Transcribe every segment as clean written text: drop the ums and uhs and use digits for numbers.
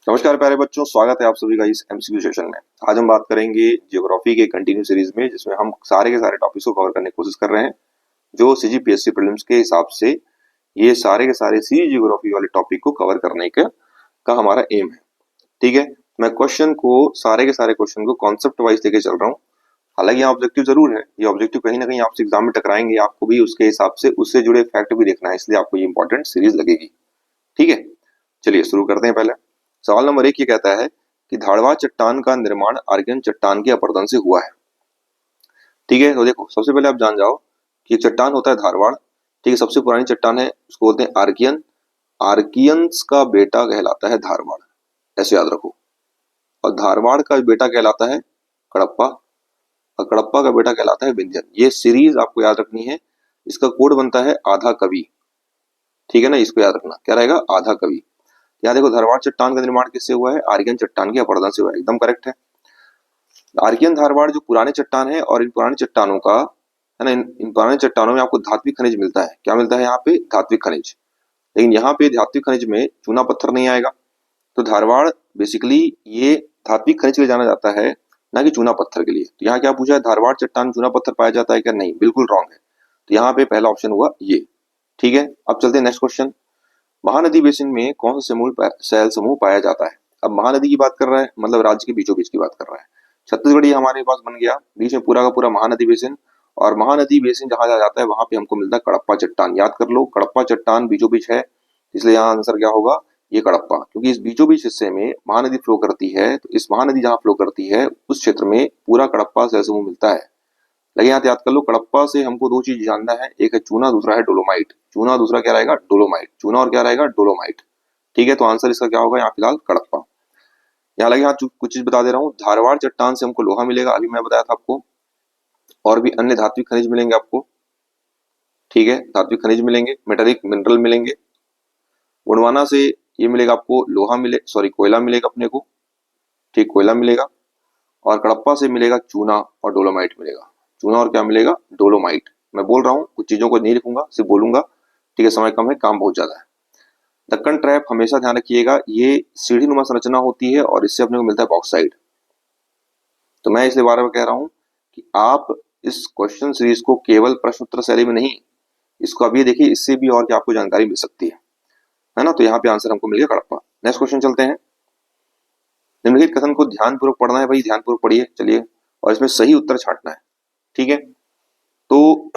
नमस्कार प्यारे बच्चों, स्वागत है आप सभी का इस एमसीक्यू सेशन में। आज हम बात करेंगे ज्योग्राफी के कंटिन्यू सीरीज में, जिसमें हम सारे के सारे टॉपिक्स को कवर करने की कोशिश कर रहे हैं जो सीजीपीएससी प्रीलिम्स के हिसाब से ये सारे के सारे सी ज्योग्राफी वाले टॉपिक को कवर करने का हमारा एम है। ठीक है, मैं क्वेश्चन को सारे के सारे क्वेश्चन को कॉन्सेप्ट वाइज लेके चल रहा हूँ। हालांकि यहाँ ऑब्जेक्टिव जरूर है, ये ऑब्जेक्टिव कहीं ना कहीं आपसे एग्जाम में टकराएंगे, आपको भी उसके हिसाब से उससे जुड़े फैक्ट भी देखना है, इसलिए आपको ये इंपॉर्टेंट सीरीज लगेगी। ठीक है, चलिए शुरू करते हैं। पहले सवाल नंबर 1 ये कहता है कि धारवाड़ चट्टान का निर्माण आर्कियन चट्टान के अपरदन से हुआ है। ठीक है, तो देखो सबसे पहले आप जान जाओ कि एक चट्टान होता है धारवाड़। ठीक है, सबसे पुरानी चट्टान है, उसको बोलते हैं आर्कियन। आर्कियंस का बेटा कहलाता है धारवाड़, ऐसे याद रखो। और धारवाड़ का बेटा कहलाता है कड़प्पा, और कड़प्पा का बेटा कहलाता है विंध्यन। ये सीरीज आपको याद रखनी है। इसका कोड बनता है आधा कवि। ठीक है ना, इसको याद रखना, क्या रहेगा, आधा कवि। यहाँ देखो धारवाड़ चट्टान का निर्माण किससे हुआ है, आर्कियन चट्टान के अपरदन से हुआ है, एकदम करेक्ट है। आर्कियन धारवाड़ जो पुराने चट्टान है, और इन पुराने चट्टानों का है ना, इन पुराने चट्टानों में आपको धात्विक खनिज मिलता है। क्या मिलता है यहाँ पे, धात्विक खनिज। लेकिन यहाँ पे धात्विक खनिज में चूना पत्थर नहीं आएगा। तो धारवाड़ बेसिकली ये धात्विक खनिज के लिए जाना जाता है, ना कि चूना पत्थर के लिए। तो यहाँ क्या पूछा है, धारवाड़ चट्टान चूना पत्थर पाया जाता है क्या, नहीं, बिल्कुल रॉन्ग है। तो यहाँ पे पहला ऑप्शन हुआ ये। ठीक है, अब चलते हैं नेक्स्ट क्वेश्चन। महानदी बेसिन में कौन सा सैल समूह पाया जाता है। अब महानदी की बात कर रहा है, मतलब राज्य के बीचों बीच की बात कर रहा है। छत्तीसगढ़ ये हमारे पास बन गया, बीच में पूरा का पूरा महानदी बेसिन। और महानदी बेसिन जहां जाता है वहां पे हमको मिलता है कड़प्पा चट्टान। याद कर लो, कड़प्पा चट्टान बीचों बीच है, इसलिए यहाँ आंसर क्या होगा, ये कड़प्पा। क्योंकि इस बीचों बीच हिस्से में महानदी फ्लो करती है, तो इस महानदी जहां फ्लो करती है उस क्षेत्र में पूरा कड़प्पा सैल समूह मिलता है। लेकिन यहाँ याद कर लो, कड़प्पा से हमको दो चीज जानना है, एक है चूना, दूसरा है डोलोमाइट। चूना, दूसरा क्या रहेगा, डोलोमाइट। चूना और क्या रहेगा, डोलोमाइट। ठीक है, तो आंसर इसका क्या होगा यहाँ फिलहाल कड़प्पा। यहाँ लगे, यहाँ कुछ चीज बता दे रहा हूँ। धारवाड़ चट्टान से हमको लोहा मिलेगा, अभी मैं बताया था आपको। और भी अन्य धात्विक खनिज मिलेंगे आपको। ठीक है, धात्विक खनिज मिलेंगे, मेटालिक मिनरल मिलेंगे। गोंडवाना से ये मिलेगा आपको, लोहा मिले, सॉरी कोयला मिलेगा अपने को। ठीक, कोयला मिलेगा। और कड़प्पा से मिलेगा चूना और डोलोमाइट मिलेगा। चूना और क्या मिलेगा, डोलोमाइट। मैं बोल रहा हूँ, कुछ चीजों को नहीं लिखूंगा, सिर्फ बोलूंगा। ठीक है, समय कम है, काम बहुत ज्यादा है। दक्कन ट्रैप हमेशा ध्यान रखिएगा, ये सीढ़ी नुमा संरचना होती है और इससे अपने को मिलता है बॉक्साइड। तो मैं इसलिए बार बार कह रहा हूँ कि आप इस क्वेश्चन सीरीज को केवल प्रश्न उत्तर शैली में नहीं, इसको अभी देखिए, इससे भी और क्या आपको जानकारी मिल सकती है ना। तो यहाँ पे आंसर हमको मिल गया कड़प्पा। नेक्स्ट क्वेश्चन चलते हैं। निम्नलिखित कथन को ध्यानपूर्वक पढ़ना है भाई, ध्यानपूर्वक पढ़िए, चलिए, और इसमें सही उत्तर छांटना है। ठीक है, तो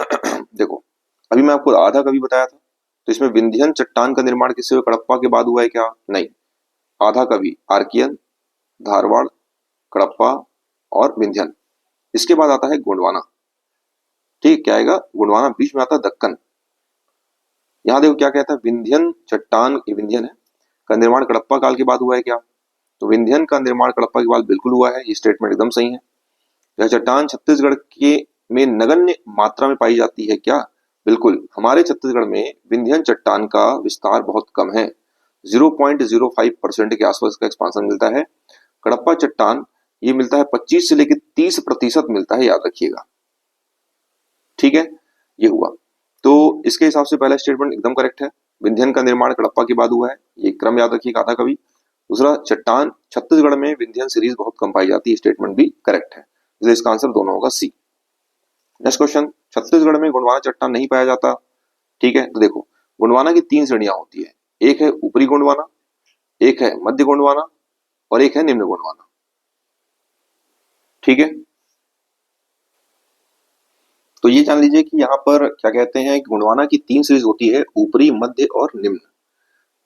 देखो, अभी मैं आपको आधा कवि बताया था, तो इसमें विंध्यन चट्टान का निर्माण किससे हुआ, कड़प्पा के बाद हुआ है क्या, नहीं। आधा कवि आर्कियन, धारवाड़, कड़प्पा और विंध्यन। इसके बाद आता है गोंडवाना। ठीक, क्या आएगा, गोंडवाना। बीच में आता है दक्कन। यहाँ देखो क्या कहता है, विंध्यन चट्टान, ये विंध्यन है, का निर्माण कड़प्पा काल के बाद हुआ है क्या। तो विंध्यन का निर्माण कड़प्पा के बाद बिल्कुल हुआ है, ये स्टेटमेंट एकदम सही है। यह चट्टान छत्तीसगढ़ के में नगण्य मात्रा में पाई जाती है क्या, बिल्कुल। हमारे छत्तीसगढ़ में विंध्यन चट्टान का विस्तार बहुत कम है, 0.05% के आसपास का एक्सपांशन मिलता है। कड़प्पा चट्टान ये मिलता है 25 से लेकर 30% मिलता है, याद रखिएगा। ठीक है, ये हुआ। तो इसके हिसाब से पहला स्टेटमेंट एकदम करेक्ट है, विंध्यन का निर्माण कड़प्पा के बाद हुआ है, ये क्रम याद रखिएगा, आधा कवि। दूसरा, चट्टान छत्तीसगढ़ में विंध्यन सीरीज बहुत कम पाई जाती है, स्टेटमेंट भी करेक्ट है, इसलिए इसका आंसर दोनों होगा सी। नेक्स्ट क्वेश्चन, छत्तीसगढ़ में गोंडवाना चट्टान नहीं पाया जाता। ठीक है, तो देखो गोंडवाना की 3 श्रेणियां होती है, एक है ऊपरी गोंडवाना, एक है मध्य गोंडवाना और एक है निम्न गोंडवाना। ठीक है, तो ये जान लीजिए कि यहाँ पर क्या कहते हैं, गोंडवाना की 3 सीरीज होती है, ऊपरी, मध्य और निम्न।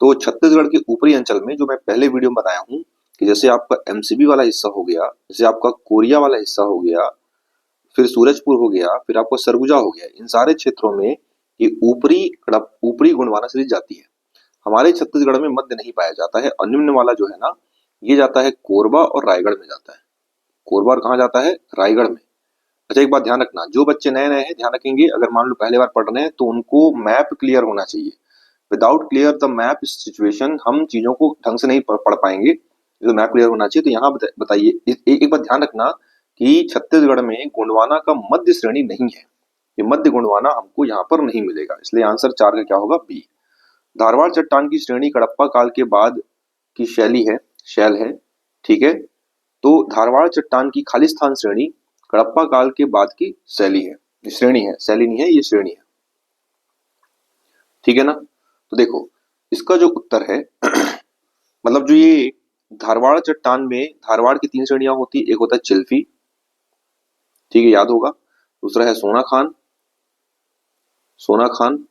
तो छत्तीसगढ़ के ऊपरी अंचल में, जो मैं पहले वीडियो में बताया हूँ कि जैसे आपका एमसीबी वाला हिस्सा हो गया, जैसे आपका कोरिया वाला हिस्सा हो गया, फिर सूरजपुर हो गया, फिर आपको सरगुजा हो गया, इन सारे क्षेत्रों में ये ऊपरी गोंडवाना सीरीज जाती है। हमारे छत्तीसगढ़ में मध्य नहीं पाया जाता है, और निम्न वाला जो है ना, ये जाता है कोरबा और रायगढ़ में जाता है। कोरबा और कहाँ जाता है, रायगढ़ में। अच्छा, एक बात ध्यान रखना, जो बच्चे नए नए हैं ध्यान रखेंगे, अगर मान लो पहले बार पढ़ रहे हैं तो उनको मैप क्लियर होना चाहिए। Without clear the map situation हम चीजों को ढंग से नहीं पढ़ पाएंगे, तो मैप क्लियर होना चाहिए। तो यहाँ बताइए, एक बात ध्यान रखना कि छत्तीसगढ़ में गोंडवाना का मध्य श्रेणी नहीं है, ये मध्य गोंडवाना हमको यहाँ पर नहीं मिलेगा, इसलिए आंसर 4 का क्या होगा, बी। धारवाड़ चट्टान की श्रेणी कड़प्पा काल के बाद की शैली है। शैल है। ठीक है, तो धारवाड़ चट्टान की खालिस्तान श्रेणी कडप्पा काल के बाद की शैली है, श्रेणी है, शैली नहीं है, ये श्रेणी है। ठीक है ना। तो देखो इसका जो उत्तर है मतलब जो ये धारवाड़ चट्टान में धारवाड़ की 3 श्रेणियां होती है। एक होता है चिल्फी, ठीक है, याद होगा। दूसरा है सोना खान, सोना खान,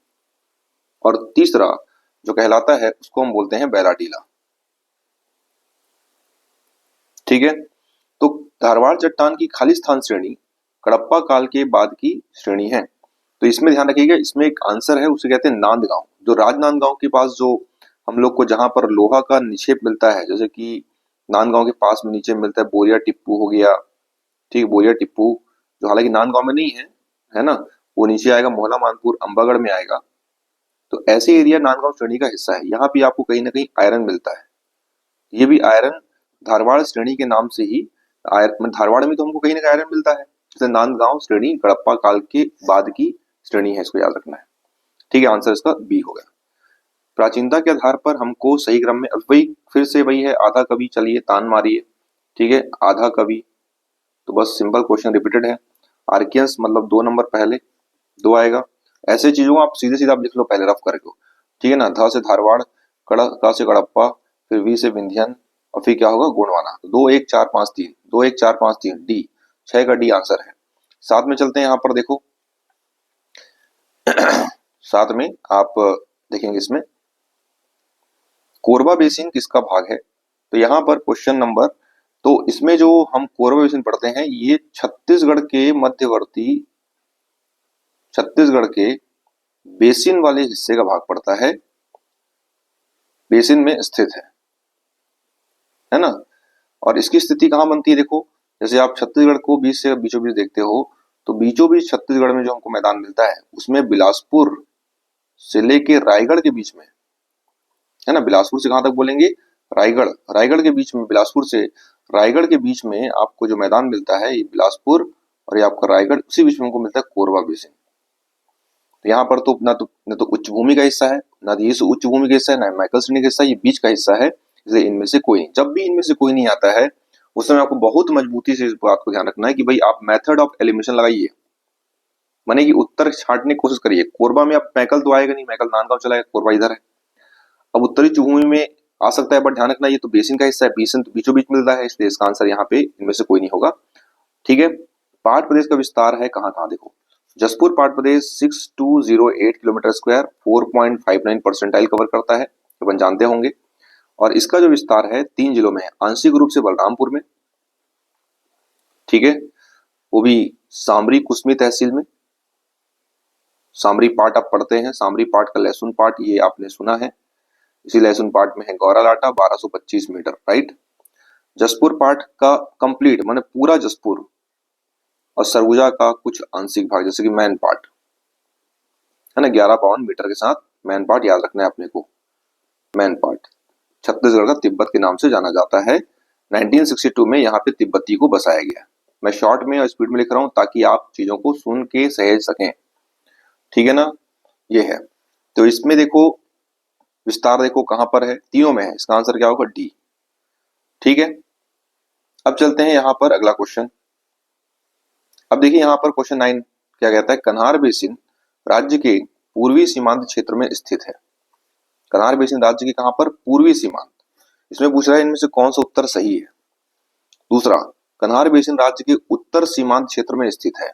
और तीसरा जो कहलाता है उसको हम बोलते हैं बैला टीला। ठीक है, तो धारवाड़ चट्टान की खालिस्तान श्रेणी कडप्पा काल के बाद की श्रेणी है। तो इसमें ध्यान रखिएगा, इसमें एक आंसर है, उसे कहते हैं नांदगांव। जो राजनांदगांव के पास जो हम लोग को जहां पर लोहा का निक्षेप मिलता है, जैसे कि नांदगांव के पास में नीचे मिलता है बोरिया टिप्पू हो गया। ठीक है, बोरिया टिप्पू जो हालांकि नांदगांव में नहीं है, है ना, वो नीचे आएगा मोहला मानपुर अंबागढ़ में आएगा। तो ऐसे एरिया नांदगांव श्रेणी का हिस्सा है। यहाँ पे आपको कहीं ना कहीं आयरन मिलता है। ये भी आयरन धारवाड़ श्रेणी के नाम से ही आयरन, धारवाड़ में तो हमको कहीं ना कहीं आयरन मिलता है। जैसे नांदगांव श्रेणी कडप्पा काल के बाद की श्रेणी है, इसको याद रखना है। ठीक है, आंसर इसका बी हो गया। प्राचीनता के आधार पर हमको सही क्रम में, अब वही फिर से वही है, आधा कवि, चलिए तान मारिए। ठीक है, आधा कवि, तो बस सिंपल क्वेश्चन रिपीटेड है। आर्कियंस मतलब 2 नंबर पहले 2 आएगा। ऐसे चीजों को आप सीधे सीधे आप लिख लो पहले रफ करके। ठीक है ना, ध से धारवाड़, का से कड़प्पा, फिर वी से विंध्यन, और फिर क्या होगा गोंडवाना। 2 1 4 5 3, 2 1 4 5 3 डी, 6 का डी आंसर है। साथ में चलते हैं यहाँ पर, देखो साथ में आप देखेंगे इसमें कोरबा बेसिन किसका भाग है। तो यहाँ पर क्वेश्चन नंबर, तो इसमें जो हम कोरबा बेसिन पढ़ते हैं ये छत्तीसगढ़ के मध्यवर्ती, छत्तीसगढ़ के बेसिन वाले हिस्से का भाग पड़ता है, बेसिन में स्थित है ना। और इसकी स्थिति कहाँ बनती है, देखो जैसे आप छत्तीसगढ़ को बीच से बीचों बीच देखते हो, तो बीचों बीच छत्तीसगढ़ में जो हमको मैदान मिलता है उसमें बिलासपुर से लेके रायगढ़ के बीच में, है ना, बिलासपुर से कहां तक बोलेंगे, रायगढ़, रायगढ़ के बीच में, बिलासपुर से रायगढ़ के बीच में आपको जो मैदान मिलता है ये बिलासपुर, और ये आपका रायगढ़, उसी बीच में हमको मिलता है कोरबा बेसिन। तो यहाँ पर तो न तो उच्च भूमि का हिस्सा है, ना ये उच्च भूमि का हिस्सा है, ना मैकल श्रेणी का हिस्सा, ये बीच का हिस्सा है। इसलिए इनमें से कोई नहीं। जब भी इनमें से कोई नहीं आता है उस समय आपको बहुत मजबूती से इस बात को ध्यान रखना है कि भाई आप मेथड ऑफ एलिमिनेशन लगाइए, माने कि उत्तर छांटने की कोशिश करिए। कोरबा में अब मैकल तो आएगा नहीं, मैकल नांदगांव चला गया, कोरबा इधर है। अब उत्तरी भूमि में आ सकता है, बट ध्यान रखना ये तो बेसिन का हिस्सा है, बेसिन तो बीचों बीच मिलता है, इसलिए इसका आंसर यहाँ पे इनमें से कोई नहीं होगा। ठीक है, पाट प्रदेश का विस्तार है कहाँ कहाँ, देखो जसपुर पाट प्रदेश 6208 किलोमीटर स्क्वायर, 4.59 परसेंटाइल कवर करता है, अपन जानते होंगे। और इसका जो विस्तार है 3 जिलों में है, आंशिक रूप से बलरामपुर में, ठीक है, वो भी सामरी कुसमी तहसील में। सामरी पाट आप पढ़ते हैं, सामरी पाट का लहसुन पाट ये आपने सुना है, इसी लहसुन पाट में है गौरा लाटा 1225 मीटर, राइट। जसपुर पाट का कंप्लीट माने पूरा जसपुर, और सरगुजा का कुछ आंशिक भाग जैसे कि मैन पाट, है ना, 1152 मीटर के साथ मैन पाट याद रखना है अपने को। मैन पाट छत्तीसगढ़ का तिब्बत के नाम से जाना जाता है। 1962 में यहाँ पे तिब्बती को बसाया गया। मैं शॉर्ट में और स्पीड में लिख रहा हूँ ताकि आप चीजों को सुन के सहेज सकें, ठीक है ना। ये है, तो इसमें देखो विस्तार देखो कहां पर है, तीनों में है, इसका आंसर क्या होगा डी। ठीक है, अब चलते हैं यहाँ पर अगला क्वेश्चन। अब देखिए यहाँ पर क्वेश्चन 9 क्या कहता है, कन्हार बेसिन राज्य के पूर्वी सीमांत क्षेत्र में स्थित है। कन्हार बेसिन राज्य के कहां पर, पूर्वी सीमांत। इसमें पूछ रहा है इनमें से कौन सा उत्तर सही है। दूसरा, कन्हार बेसिन राज्य के उत्तर सीमांत क्षेत्र में स्थित है।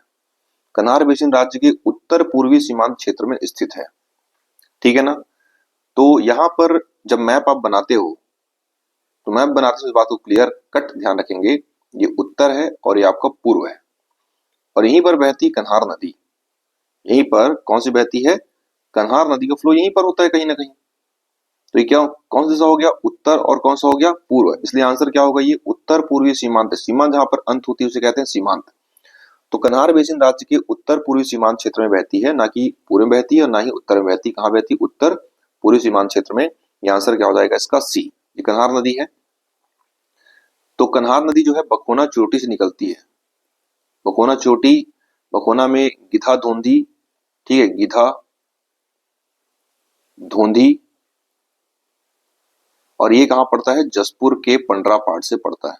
कन्हार बेसिन राज्य के उत्तर पूर्वी सीमांत क्षेत्र में स्थित है, ठीक है ना। तो यहाँ पर जब मैप आप बनाते हो तो मैप बनाते समय इस बात को क्लियर कट ध्यान रखेंगे, ये उत्तर है और ये आपका पूर्व है, और यहीं पर बहती कन्हार नदी, यहीं पर कौन सी बहती है, कन्हार नदी का फ्लो यहीं पर होता है कहीं ना कहीं। तो ये क्या कौन सा दिशा हो गया, उत्तर, और कौन सा हो गया, पूर्व। इसलिए आंसर क्या होगा, ये उत्तर पूर्वी सीमांत। सीमांत जहां पर अंत होती है उसे कहते हैं सीमांत। तो कन्हार बेसिन राज्य के उत्तर पूर्वी सीमांत क्षेत्र में बहती है, ना कि पूर्व में बहती है और ना ही उत्तर में बहती। कहाँ बहती, उत्तर पूर्वी सीमांत क्षेत्र में। ये आंसर क्या हो जाएगा इसका सी, ये कन्हार नदी है। तो कन्हार नदी जो है बकोना चोटी से निकलती है, बकोना चोटी, बकोना में गिधा धोंधी, ठीक है, गिधा धोंधी, और ये कहाँ पड़ता है, जसपुर के पंडरा पाठ से पड़ता है।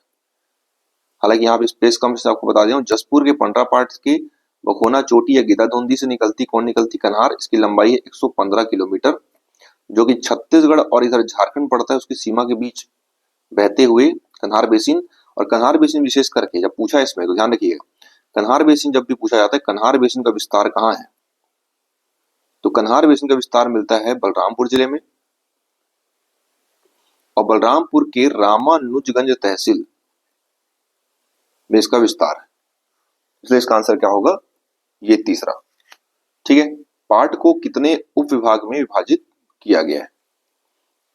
हालांकि यहाँ पे स्पेस कम से आपको बता दूं, जसपुर के पंडरा पाठ के बखोना चोटी या गिदाधुंदी से निकलती कौन निकलती, कन्हार। इसकी लंबाई है 115 किलोमीटर, जो कि छत्तीसगढ़ और इधर झारखंड पड़ता है उसकी सीमा के बीच बहते हुए कन्हार बेसिन। और कन्हार बेसिन विशेष करके जब पूछा इसमें तो ध्यान रखिएगा, कन्हार बेसिन जब भी पूछा जाता है, कन्हार बेसिन का विस्तार कहाँ है, तो कन्हार बेसिन का विस्तार मिलता है बलरामपुर जिले में, और बलरामपुर के रामानुजगंज तहसील में इसका विस्तार है। इसलिए इसका आंसर क्या होगा, ये तीसरा। ठीक है, पाठ को कितने उप विभाग में विभाजित किया गया है,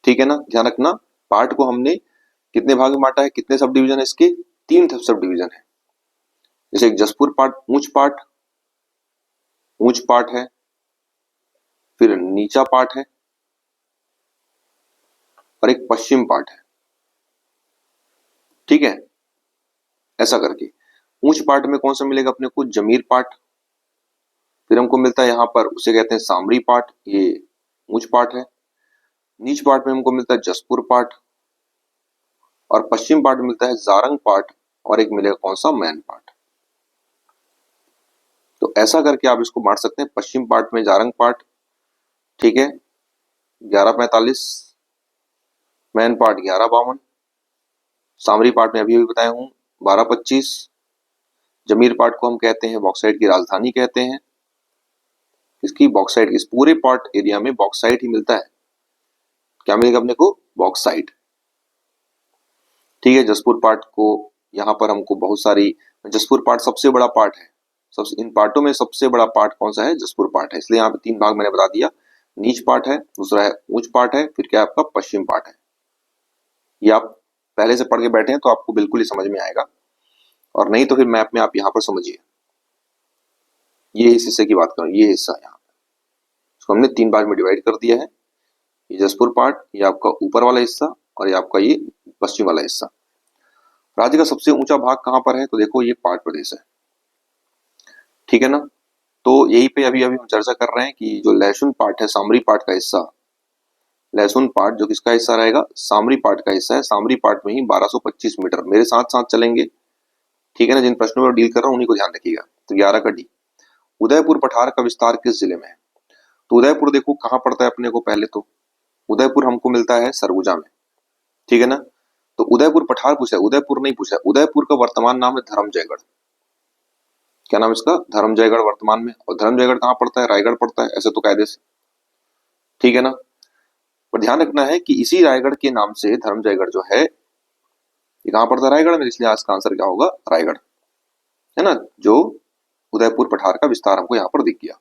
ठीक है ना, ध्यान रखना। पाठ को हमने कितने भाग में बांटा है, कितने सब डिवीजन है इसके, 3 सब डिवीजन है। जैसे एक जसपुर पाठ, ऊंच पाठ है, फिर नीचा पाठ है, और एक पश्चिम पाठ है। ठीक है, ऐसा करके ऊंच पाठ में कौन सा मिलेगा अपने को, जमीर पाठ। फिर हमको मिलता है यहाँ पर, उसे कहते हैं सामरी पाठ, ये ऊंच पाठ है। नीच पाठ में हमको मिलता है जसपुर पाठ, और पश्चिम पाठ में मिलता है जारंग पाठ, और एक मिलेगा कौन सा, मैन पाठ। तो ऐसा करके आप इसको बांट सकते हैं, पश्चिम पाठ में जारंग पाठ, ठीक है, 11:45, मैन पाठ 11:52, सामरी पाठ में अभी अभी बताया हूं 12:25, जमीर पाठ को हम कहते हैं बॉक्साइट की राजधानी कहते हैं। इसकी बॉक्साइट, इस पूरे पार्ट एरिया में बॉक्साइट ही मिलता है। क्या मिलेगा अपने को, बॉक्साइट। ठीक है, जसपुर पार्ट को यहाँ पर हमको बहुत सारी, जसपुर पार्ट सबसे बड़ा पार्ट है, इन पार्टों में सबसे बड़ा पार्ट कौन सा है, जसपुर पार्ट है। इसलिए यहाँ पे 3 भाग मैंने बता दिया, नीच पार्ट है, दूसरा है ऊंच पार्ट है, फिर क्या आपका पश्चिम पार्ट है। ये आप पहले से पढ़ के बैठे हैं तो आपको बिल्कुल ही समझ में आएगा, और नहीं तो फिर मैप में आप यहाँ पर समझिए। ये इस हिस्से की बात करूं, ये हिस्सा यहाँ पे इसको हमने 3 भाग में डिवाइड कर दिया है। ये जसपुर पार्ट, ये आपका ऊपर वाला हिस्सा, और ये आपका ये पश्चिम वाला हिस्सा। राज्य का सबसे ऊंचा भाग कहाँ पर है, तो देखो ये पाट प्रदेश है, ठीक है ना। तो यही पे अभी अभी हम चर्चा कर रहे हैं कि जो लहसुन पाट है, सामरी पाट का हिस्सा, लहसुन पाट जो किसका हिस्सा रहेगा, सामरी पाट का हिस्सा है। सामरी पाट में ही 1225 मीटर, मेरे साथ साथ चलेंगे, ठीक है ना, जिन प्रश्नों में डील कर रहा हूँ उन्हीं को ध्यान रखिएगा। तो 11 का डी। उदयपुर पठार का विस्तार किस जिले में है, तो उदयपुर देखो कहाँ पड़ता है अपने को, पहले तो उदयपुर हमको मिलता है सरगुजा में, ठीक है ना। तो उदयपुर पठार पूछा है, उदयपुर नहीं पूछा है। उदयपुर का वर्तमान नाम है धर्मजयगढ़। क्या नाम इसका, धर्मजयगढ़ वर्तमान में। और धर्मजयगढ़ कहाँ पड़ता है, रायगढ़ पड़ता है, ऐसे तो कायदे से, ठीक है ना। पर ध्यान रखना है कि इसी रायगढ़ के नाम से धर्मजयगढ़ जो है ये कहाँ पड़ता है, रायगढ़ में। इसलिए आज का आंसर क्या होगा, रायगढ़, है ना, जो उदयपुर पठार का विस्तार हमको यहाँ पर दिख गया।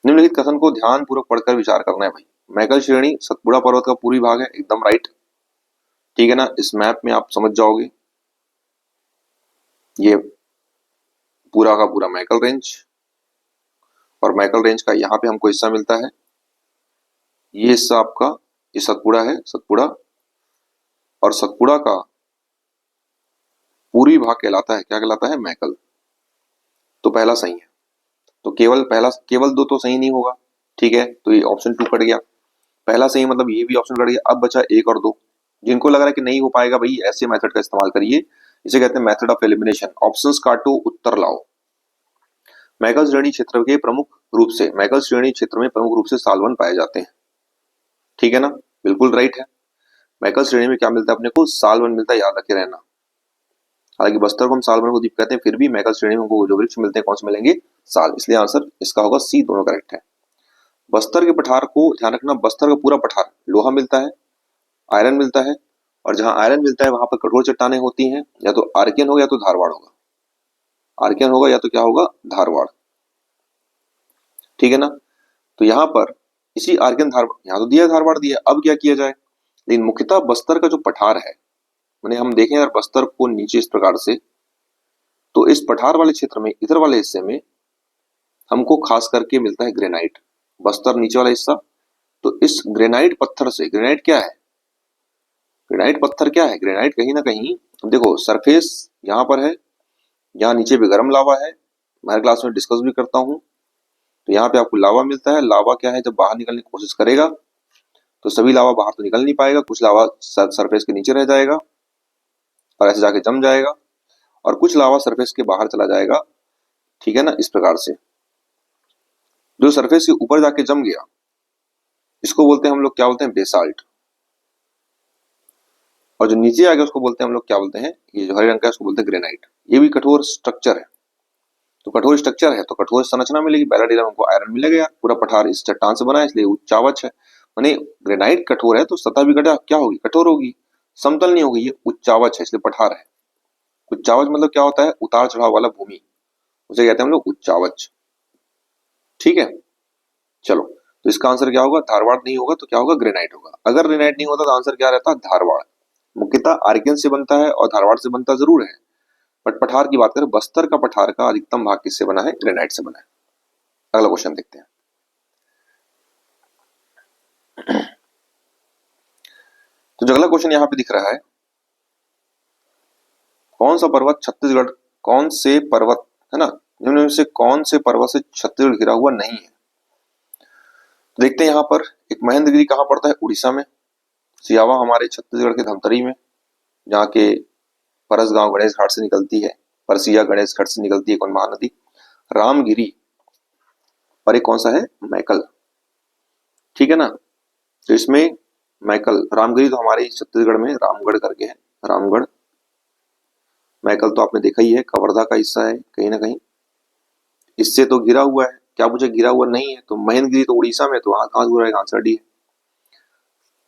निम्नलिखित कथन को ध्यान पूर्वक पढ़कर विचार करना है भाई। मैकल श्रेणी सतपुड़ा पर्वत का पूर्वी भाग है, एकदम राइट, ठीक है ना। इस मैप में आप समझ जाओगे, ये पूरा का पूरा मैकल रेंज, और मैकल रेंज का यहाँ पे हमको हिस्सा मिलता है, ये हिस्सा आपका ये सतपुड़ा है, सतपुड़ा, और सतपुड़ा का पूर्वी भाग कहलाता है, क्या कहलाता है, मैकल। तो पहला सही है, तो केवल 2 तो सही नहीं होगा, ठीक है, तो ये ऑप्शन 2 कट गया। पहला सही मतलब ये भी ऑप्शन कट गया। अब बचा 1 और 2। जिनको लग रहा है कि नहीं हो पाएगा भाई, ऐसे मेथड का इस्तेमाल करिए, इसे कहते हैं मेथड ऑफ एलिमिनेशन। ऑप्शंस काटो, उत्तर लाओ। मैकल श्रेणी क्षेत्र के प्रमुख रूप से, मैकल श्रेणी क्षेत्र में प्रमुख रूप से सालवन पाए जाते हैं, ठीक है ना, बिल्कुल राइट है। मैकल श्रेणी में क्या मिलता है अपने को, सालवन मिलता है, याद रखे रहना। हालांकि बस्तर को हम सालवन को द्वीप कहते हैं, फिर भी मैकल श्रेणी में हमको जो वृक्ष मिलते हैं कौन से मिलेंगे, साल। इसलिए आंसर इसका होगा सी, दोनों करेक्ट है। बस्तर के पठार को ध्यान रखना, बस्तर का पूरा पठार लोहा मिलता है, आयरन मिलता है, और जहां आयरन मिलता है वहां पर कठोर चट्टानें होती हैं, या तो आर्कियन होगा या तो धारवाड़ होगा, आर्कियन होगा या तो क्या होगा, धारवाड़, ठीक है ना। तो यहाँ पर इसी आर्कियन धारवाड़, यहाँ तो दिया धारवाड़ दिया, अब क्या किया जाए। लेकिन मुख्यतः बस्तर का जो पठार है, मैंने हम देखें यार बस्तर को नीचे इस प्रकार से, तो इस पठार वाले क्षेत्र में, इधर वाले हिस्से में हमको खास करके मिलता है ग्रेनाइट, बस्तर नीचे वाला हिस्सा। तो इस ग्रेनाइट पत्थर से, ग्रेनाइट क्या है, ग्रेनाइट पत्थर क्या है, ग्रेनाइट कहीं ना कहीं, देखो सरफेस यहाँ पर है, यहाँ नीचे भी गर्म लावा है, मैं हर क्लास में डिस्कस भी करता हूँ। तो यहाँ पे आपको लावा मिलता है, लावा क्या है, जब बाहर निकलने की कोशिश करेगा तो सभी लावा बाहर तो निकल नहीं पाएगा, कुछ लावा सरफेस के नीचे रह जाएगा और ऐसे जाके जम जाएगा, और कुछ लावा सरफेस के बाहर चला जाएगा। ठीक है ना, इस प्रकार से। जो सरफेस के ऊपर जाके जम गया इसको बोलते हैं हम लोग, क्या बोलते हैं, बेसाल्ट। और जो नीचे आ गया उसको बोलते हैं हम लोग, क्या बोलते हैं, ये जो हरे रंग का है उसको बोलते हैं ग्रेनाइट। ये भी कठोर स्ट्रक्चर है। तो कठोर स्ट्रक्चर है तो कठोर संरचना मिलेगी। बैराडीला में हमको आयरन मिलेगा यार, पूरा पठार इस चट्टान से बना है इसलिए उच्चावच है। माने ग्रेनाइट कठोर है तो सतह भी क्या होगी, कठोर होगी, समतल नहीं होगी, ये उच्चावच है इसलिए पठार है। उच्चावच मतलब क्या होता है, उतार चढ़ाव वाला भूमि, उसे कहते हैं हम लोग उच्चावच। ठीक है, चलो, तो इसका आंसर क्या होगा, धारवाड़ नहीं होगा तो क्या होगा, ग्रेनाइट होगा। अगर ग्रेनाइट नहीं होता तो आंसर क्या रहता, धारवाड़। मुख्यतः आर्कियन से बनता है और धारवाड़ से बनता जरूर है, बट पठार की बात करें, बस्तर का पठार का अधिकतम भाग किससे बना है, ग्रेनाइट से बना है। अगला क्वेश्चन देखते हैं। तो जो अगला क्वेश्चन यहाँ पे दिख रहा है, कौन सा पर्वत छत्तीसगढ़, कौन से पर्वत है ना, निम्न में से कौन से पर्वत से छत्तीसगढ़ घिरा हुआ नहीं है। तो देखते हैं यहाँ पर, एक महेंद्रगिरी कहाँ पड़ता है, उड़ीसा में। सियावा हमारे छत्तीसगढ़ के धमतरी में, जहाँ के परसगांव गणेश घाट से निकलती है, परसिया गणेश घाट से निकलती है कौन, महानदी। रामगिरी, और एक कौन सा है, मैकल। ठीक है ना, तो इसमें मैकल, रामगिरी तो हमारे छत्तीसगढ़ में रामगढ़ करके है, रामगढ़। मैकल तो आपने देखा ही है, कवर्धा का हिस्सा है कहीं ना कहीं, इससे तो घिरा हुआ है। क्या पूछे, घिरा हुआ नहीं है, तो महेंद्रगिरी तो उड़ीसा में, तो कहां से रहेगा, आंसर डी है।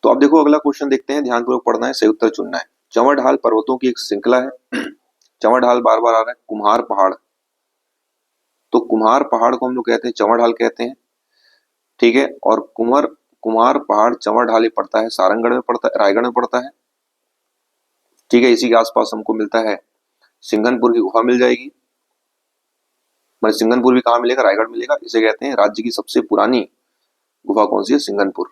तो अब देखो अगला क्वेश्चन देखते हैं, ध्यानपूर्वक पढ़ना है, सही उत्तर चुनना है। चंवर ढाल पर्वतों की एक श्रृंखला है। चंवर ढाल बार बार आ रहा है, कुम्हार पहाड़, तो कुम्हार पहाड़ को हम लोग कहते हैं चंवर ढाल कहते हैं। ठीक है, और कुम्हार पहाड़ चंवर ढाल पड़ता है, सारंगढ़ में पड़ता है, रायगढ़ में पड़ता है। ठीक है, इसी के आसपास हमको मिलता है सिंघनपुर की गुफा मिल जाएगी। मतलब सिंघनपुर भी कहाँ मिलेगा, रायगढ़ मिलेगा। इसे कहते हैं राज्य की सबसे पुरानी गुफा, कौन सी है, सिंघनपुर।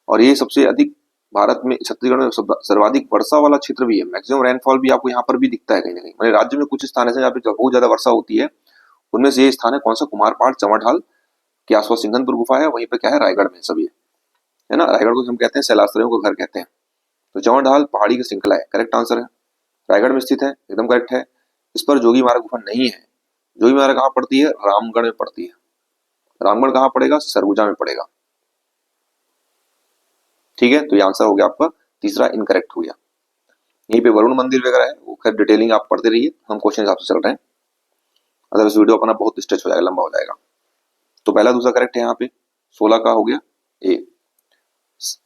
और ये सबसे अधिक भारत में, छत्तीसगढ़ में सर्वाधिक वर्षा वाला क्षेत्र भी है। मैक्सिमम रेनफॉल भी आपको यहाँ पर भी दिखता है कहीं ना कहीं। मतलब राज्य में कुछ स्थान ऐसे जहाँ पे बहुत ज्यादा वर्षा होती है, उनमें से ये स्थान है कौन सा, कुमार पहाड़, चंवर ढाल के आसपास सिंघनपुर गुफा है, वहीं पे क्या है, रायगढ़ में सभी है ना। रायगढ़ को हम कहते हैं शैलाश्रयों का घर कहते हैं। तो चंवर ढाल पहाड़ी की श्रृंखला है, करेक्ट आंसर है, रायगढ़ में स्थित है, एकदम करेक्ट है। इस पर जोगी मारा गुफा नहीं है। जोगी मारा कहाँ पड़ती है, रामगढ़ में पड़ती है। रामगढ़ कहाँ पड़ेगा, सरगुजा में पड़ेगा। ठीक है, तो ये आंसर हो गया आपका तीसरा, इनकरेक्ट हो गया। यहीं पे वरुण मंदिर वगैरह है, वो खैर डिटेलिंग आप पढ़ते रहिए, हम क्वेश्चन हिसाब से चल रहे हैं, अदरवाइज वीडियो अपना बहुत स्ट्रेच हो जाएगा, लंबा हो जाएगा। तो पहला दूसरा करेक्ट है यहाँ पे, 16 का हो गया ए।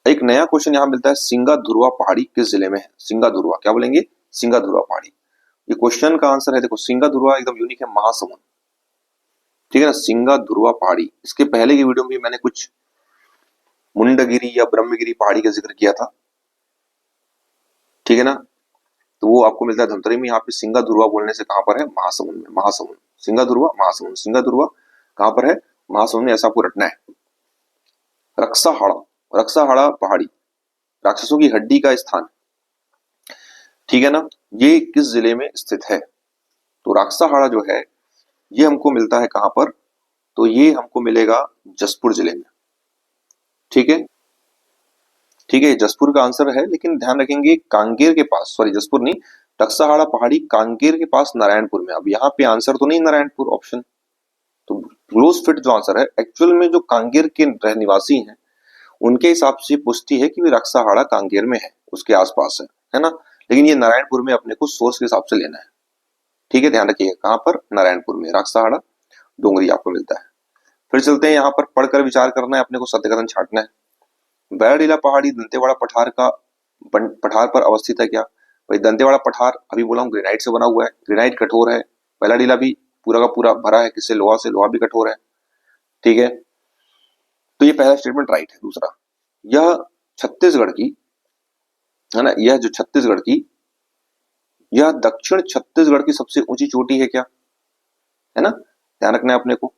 एक नया क्वेश्चन यहाँ मिलता है, सिंगा धुरवा पहाड़ी किस जिले में है। सिंगा धुरवा, क्या बोलेंगे, सिंगा धुरवा पहाड़ी। ये क्वेश्चन का आंसर है, देखो सिंगा धुरवा एकदम यूनिक है, महासमुंद। ठीक है ना, सिंगा धुरवा पहाड़ी। इसके पहले की वीडियो में मैंने कुछ मुंडगिरी या ब्रह्मगिरी पहाड़ी का जिक्र किया था। ठीक है ना, तो वो आपको मिलता है धमतरी में। यहाँ पे सिंगा धुरवा बोलने से कहां पर है, महासमुंद में। महासमुंद, सिंगा धुरवा, महासमुंद, सिंगा धुरवा कहां पर है, महासमुंद में, ऐसा आपको रटना है। रक्साहाड़ा, रक्साहाड़ा पहाड़ी, राक्षसों की हड्डी का स्थान। ठीक है ना, ये किस जिले में स्थित है। तो राक्साहाड़ा जो है ये हमको मिलता है कहां पर, तो ये हमको मिलेगा जसपुर जिले में। ठीक है, ठीक है, जसपुर का आंसर है, लेकिन ध्यान रखेंगे कांकेर के पास, सॉरी जसपुर नहीं, रक्साहाड़ा पहाड़ी कांकेर के पास नारायणपुर में। अब यहाँ पे आंसर तो नहीं नारायणपुर ऑप्शन, तो क्लोज फिट जो आंसर है, एक्चुअल में जो कांकेर के निवासी हैं उनके हिसाब से पुष्टि है कि रक्साहाड़ा कांकेर में है, उसके आसपास है ना। लेकिन ये नारायणपुर में अपने को सोर्स के हिसाब से लेना है। ठीक है, ध्यान रखिएगा कहां पर, नारायणपुर में, रक्साहाड़ा डोंगरी आपको मिलता है। फिर चलते हैं, यहाँ पर पढ़कर विचार करना है अपने को, सत्य कथन छांटना है। बैराडीला पहाड़ी दंतेवाड़ा पठार का पठार पर अवस्थित है क्या। भाई दंतेवाड़ा पठार अभी बोला हूँ ग्रेनाइट से बना हुआ है, ग्रेनाइट कठोर है। बैराडीला भी पूरा का पूरा भरा है किससे, लोहा से, लोहा भी कठोर है। ठीक है, तो ये पहला स्टेटमेंट राइट है। दूसरा, यह छत्तीसगढ़ की है ना, यह जो छत्तीसगढ़ की, यह दक्षिण छत्तीसगढ़ की सबसे ऊंची चोटी है क्या, है ना, ध्यान रखना है अपने को।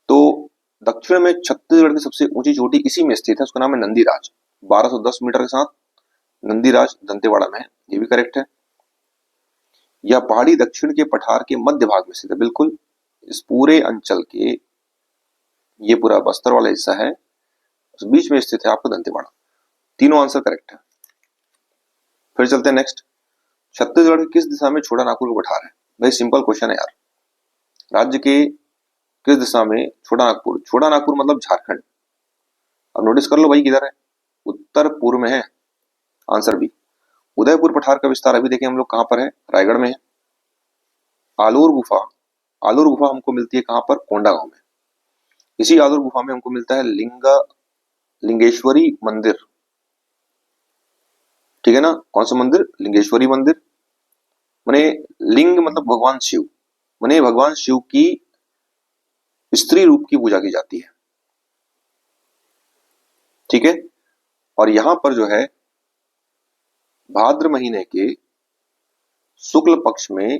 तो दक्षिण में छत्तीसगढ़ की सबसे ऊंची चोटी इसी में स्थित है, उसका नाम है नंदीराज, 1210 मीटर के साथ नंदीराज दंतेवाड़ा में है, ये भी करेक्ट है। यह पहाड़ी दक्षिण के पठार के मध्य भाग में स्थित है, बिल्कुल। इस पूरे अंचल के, ये पूरा बस्तर वाला हिस्सा है, उस बीच में स्थित है आपका दंतेवाड़ा। तीनों आंसर करेक्ट है। फिर चलते हैं नेक्स्ट। छत्तीसगढ़ की किस दिशा में छोटा नागपुर को पठार है? भाई सिंपल क्वेश्चन है यार। राज्य के किस दिशा में छोटा नागपुर? छोटा नागपुर मतलब झारखंड। अब नोटिस कर लो भाई किधर है, उत्तर पूर्व में है, आंसर बी। उदयपुर पठार का विस्तार अभी देखें हम लोग कहां पर है, रायगढ़ में है। आलोर गुफा, आलोर गुफा हमको मिलती है कहां पर, कोंडागांव में। इसी आलोर गुफा में हमको मिलता है लिंगेश्वरी मंदिर, ठीक है ना। कौन सा मंदिर? लिंगेश्वरी मंदिर। माने लिंग मतलब भगवान शिव, माने भगवान शिव की स्त्री रूप की पूजा की जाती है, ठीक है। और यहां पर जो है भाद्र महीने के शुक्ल पक्ष में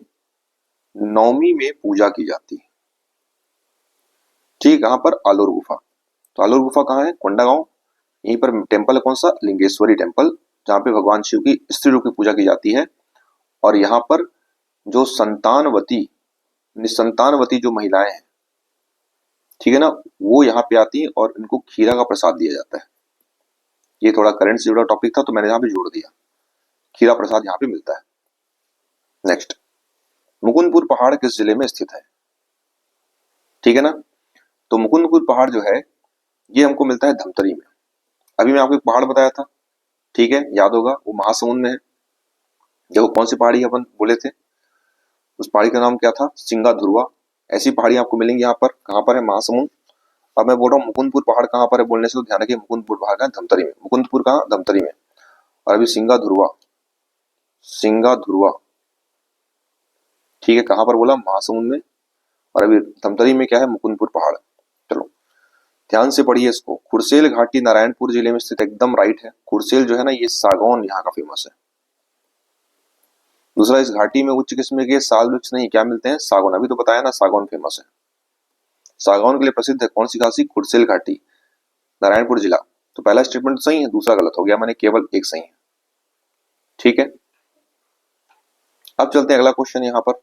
नवमी में पूजा की जाती है, ठीक। कहां पर? आलोर गुफा। तो आलोर गुफा कहाँ है? कोंडागांव। यहीं पर टेम्पल है, कौन सा? लिंगेश्वरी टेम्पल, जहां पे भगवान शिव की स्त्री रूप की पूजा की जाती है। और यहाँ पर जो संतानवती, निसंतानवती जो महिलाएं हैं, ठीक है ना, वो यहाँ पे आती हैं और इनको खीरा का प्रसाद दिया जाता है। ये थोड़ा करंट से जुड़ा टॉपिक था तो मैंने यहाँ पे जोड़ दिया, खीरा प्रसाद यहाँ पे मिलता है। नेक्स्ट, मुकुंदपुर पहाड़ किस जिले में स्थित है? ठीक है ना। तो मुकुंदपुर पहाड़ जो है ये हमको मिलता है धमतरी में। अभी मैं आपको एक पहाड़ बताया था, ठीक है, याद होगा, वो महासमुंद में है। देखो कौन सी पहाड़ी अपन बोले थे, उस पहाड़ी का नाम क्या था? सिंगा धुरवा। ऐसी पहाड़ी आपको मिलेंगी यहाँ पर, कहाँ पर है? महासमुंद। अब मैं बोल रहा हूँ मुकुंदपुर पहाड़ कहाँ पर है बोलने से तो ध्यान रखिए, मुकुंदपुर पहाड़ का धमतरी में। मुकुंदपुर कहाँ? धमतरी में। और अभी सिंगा धुरवा, सिंगा धुरवा, ठीक है, कहाँ पर बोला? महासमुंद में। और अभी धमतरी में क्या है? मुकुंदपुर पहाड़। चलो ध्यान से पढ़िए इसको। खुरसेल घाटी नारायणपुर जिले में स्थित, एकदम राइट है। खुरसेल जो है ना, ये सागौन यहाँ का फेमस है। दूसरा, इस घाटी में उच्च किस्म के साल वृक्ष नहीं, क्या मिलते हैं? सागौन। अभी तो बताया ना, सागौन फेमस है। सागौन के लिए प्रसिद्ध है कौन सी घाटी? खुरसेल घाटी, नारायणपुर जिला। तो पहला स्टेटमेंट सही है, दूसरा गलत हो गया, मैंने केवल एक सही है, ठीक है। अब चलते हैं अगला क्वेश्चन। यहाँ पर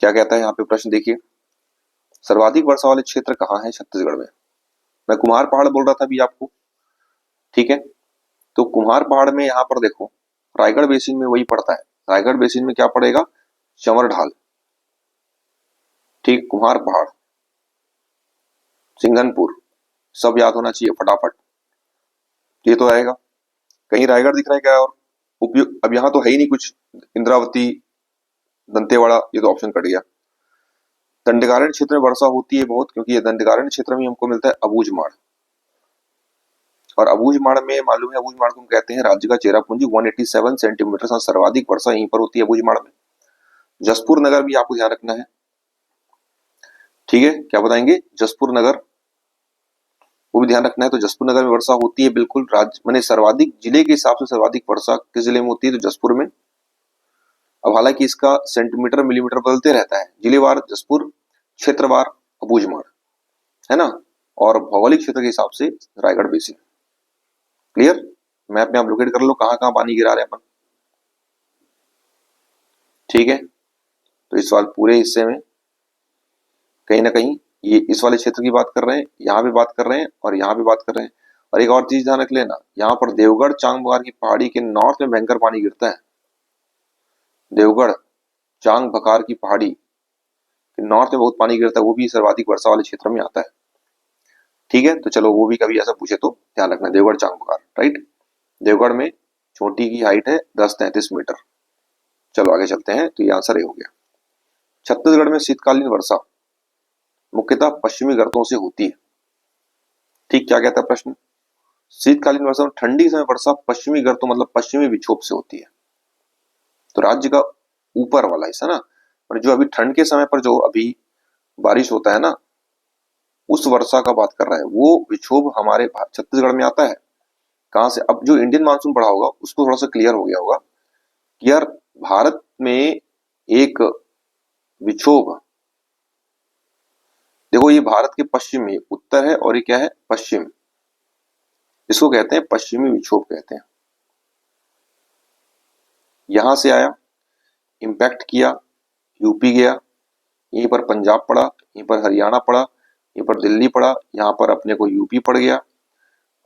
क्या कहता है यहाँ पे प्रश्न, देखिए। सर्वाधिक वर्षा वाले क्षेत्र कहाँ है छत्तीसगढ़ में? मैं कुम्हार पहाड़ बोल रहा था अभी आपको, ठीक है। तो कुम्हार पहाड़ में यहाँ पर देखो, रायगढ़ बेसिन में वही पड़ता है। रायगढ़ बेसिन में क्या पड़ेगा? चंवर ढाल, ठीक। कुम्हार पहाड़, सिंघनपुर, सब याद होना चाहिए फटाफट, ये तो आएगा। कहीं रायगढ़ दिख रहा है क्या? और उपयोग अब यहाँ तो है ही नहीं कुछ, इंद्रावती, दंतेवाड़ा, ये तो ऑप्शन कट गया। दंडकारण्य क्षेत्र में वर्षा होती है बहुत, क्योंकि ये दंडकारण्य क्षेत्र में हमको मिलता है अबूझमाड़। और अबूझमाड़ में मालूम है, अबूझमाड़ को हम कहते हैं राज्य का चेरापूंजी। 187 सेंटीमीटर सर्वाधिक वर्षा यहीं पर होती है, अबूझमाड़ में। जसपुर नगर भी आपको ध्यान रखना है, ठीक है। क्या बताएंगे? जसपुर नगर, वो भी ध्यान रखना है। तो जसपुर नगर में वर्षा होती है, बिल्कुल। राज्य मैंने सर्वाधिक, जिले के हिसाब से सर्वाधिक वर्षा किस जिले में होती है? तो जसपुर में। अब हालांकि इसका सेंटीमीटर मिलीमीटर बदलते रहता है, जिलेवार जसपुर, क्षेत्रवार अबूझमाड़, है ना। और भौगोलिक क्षेत्र के हिसाब से रायगढ़ बेसिन। क्लियर? मैप में आप लोकेट कर लो कहाँ कहाँ पानी गिरा रहे हैं अपन, ठीक है। तो इस वाले पूरे हिस्से में कहीं ना कहीं ये इस वाले क्षेत्र की बात कर रहे हैं, यहाँ भी बात कर रहे हैं और यहाँ भी बात कर रहे हैं। और एक और चीज ध्यान रख लेना, यहाँ पर देवगढ़ चांग बखार की पहाड़ी के नॉर्थ में भयंकर पानी गिरता है। देवगढ़ चांग बखार की पहाड़ी के नॉर्थ में बहुत पानी गिरता है, वो भी सर्वाधिक वर्षा वाले क्षेत्र में आता है, ठीक है। तो चलो वो भी कभी ऐसा पूछे तो ध्यान रखना, देवगढ़ चांग बखार, राइट। देवगढ़ में चोटी की हाइट है 10-33 मीटर। चलो आगे चलते हैं, तो ये आंसर ए हो गया। छत्तीसगढ़ में शीतकालीन वर्षा मुख्यतः पश्चिमी गर्तों से होती है, ठीक। क्या कहता है प्रश्न? शीतकालीन वर्षा, ठंडी समय वर्षा पश्चिमी गर्तों मतलब पश्चिमी विक्षोभ से होती है। तो राज्य का ऊपर वाला हिस्सा ना, और जो अभी ठंड के समय पर जो अभी बारिश होता है ना, उस वर्षा का बात कर रहा है। वो विक्षोभ हमारे छत्तीसगढ़ में आता है। कहां से? अब जो इंडियन मानसून पढ़ा होगा उसको थोड़ा सा क्लियर हो गया होगा कि यार भारत में एक विक्षोभ, देखो ये भारत के पश्चिम में, उत्तर है और ये क्या है? पश्चिम। इसको कहते हैं पश्चिमी विक्षोभ कहते हैं। यहां से आया, इंपैक्ट किया, यूपी गया, यहीं पर पंजाब पड़ा, यहीं पर हरियाणा पड़ा, यहीं पर दिल्ली पड़ा, यहाँ पर अपने को यूपी पड़ गया,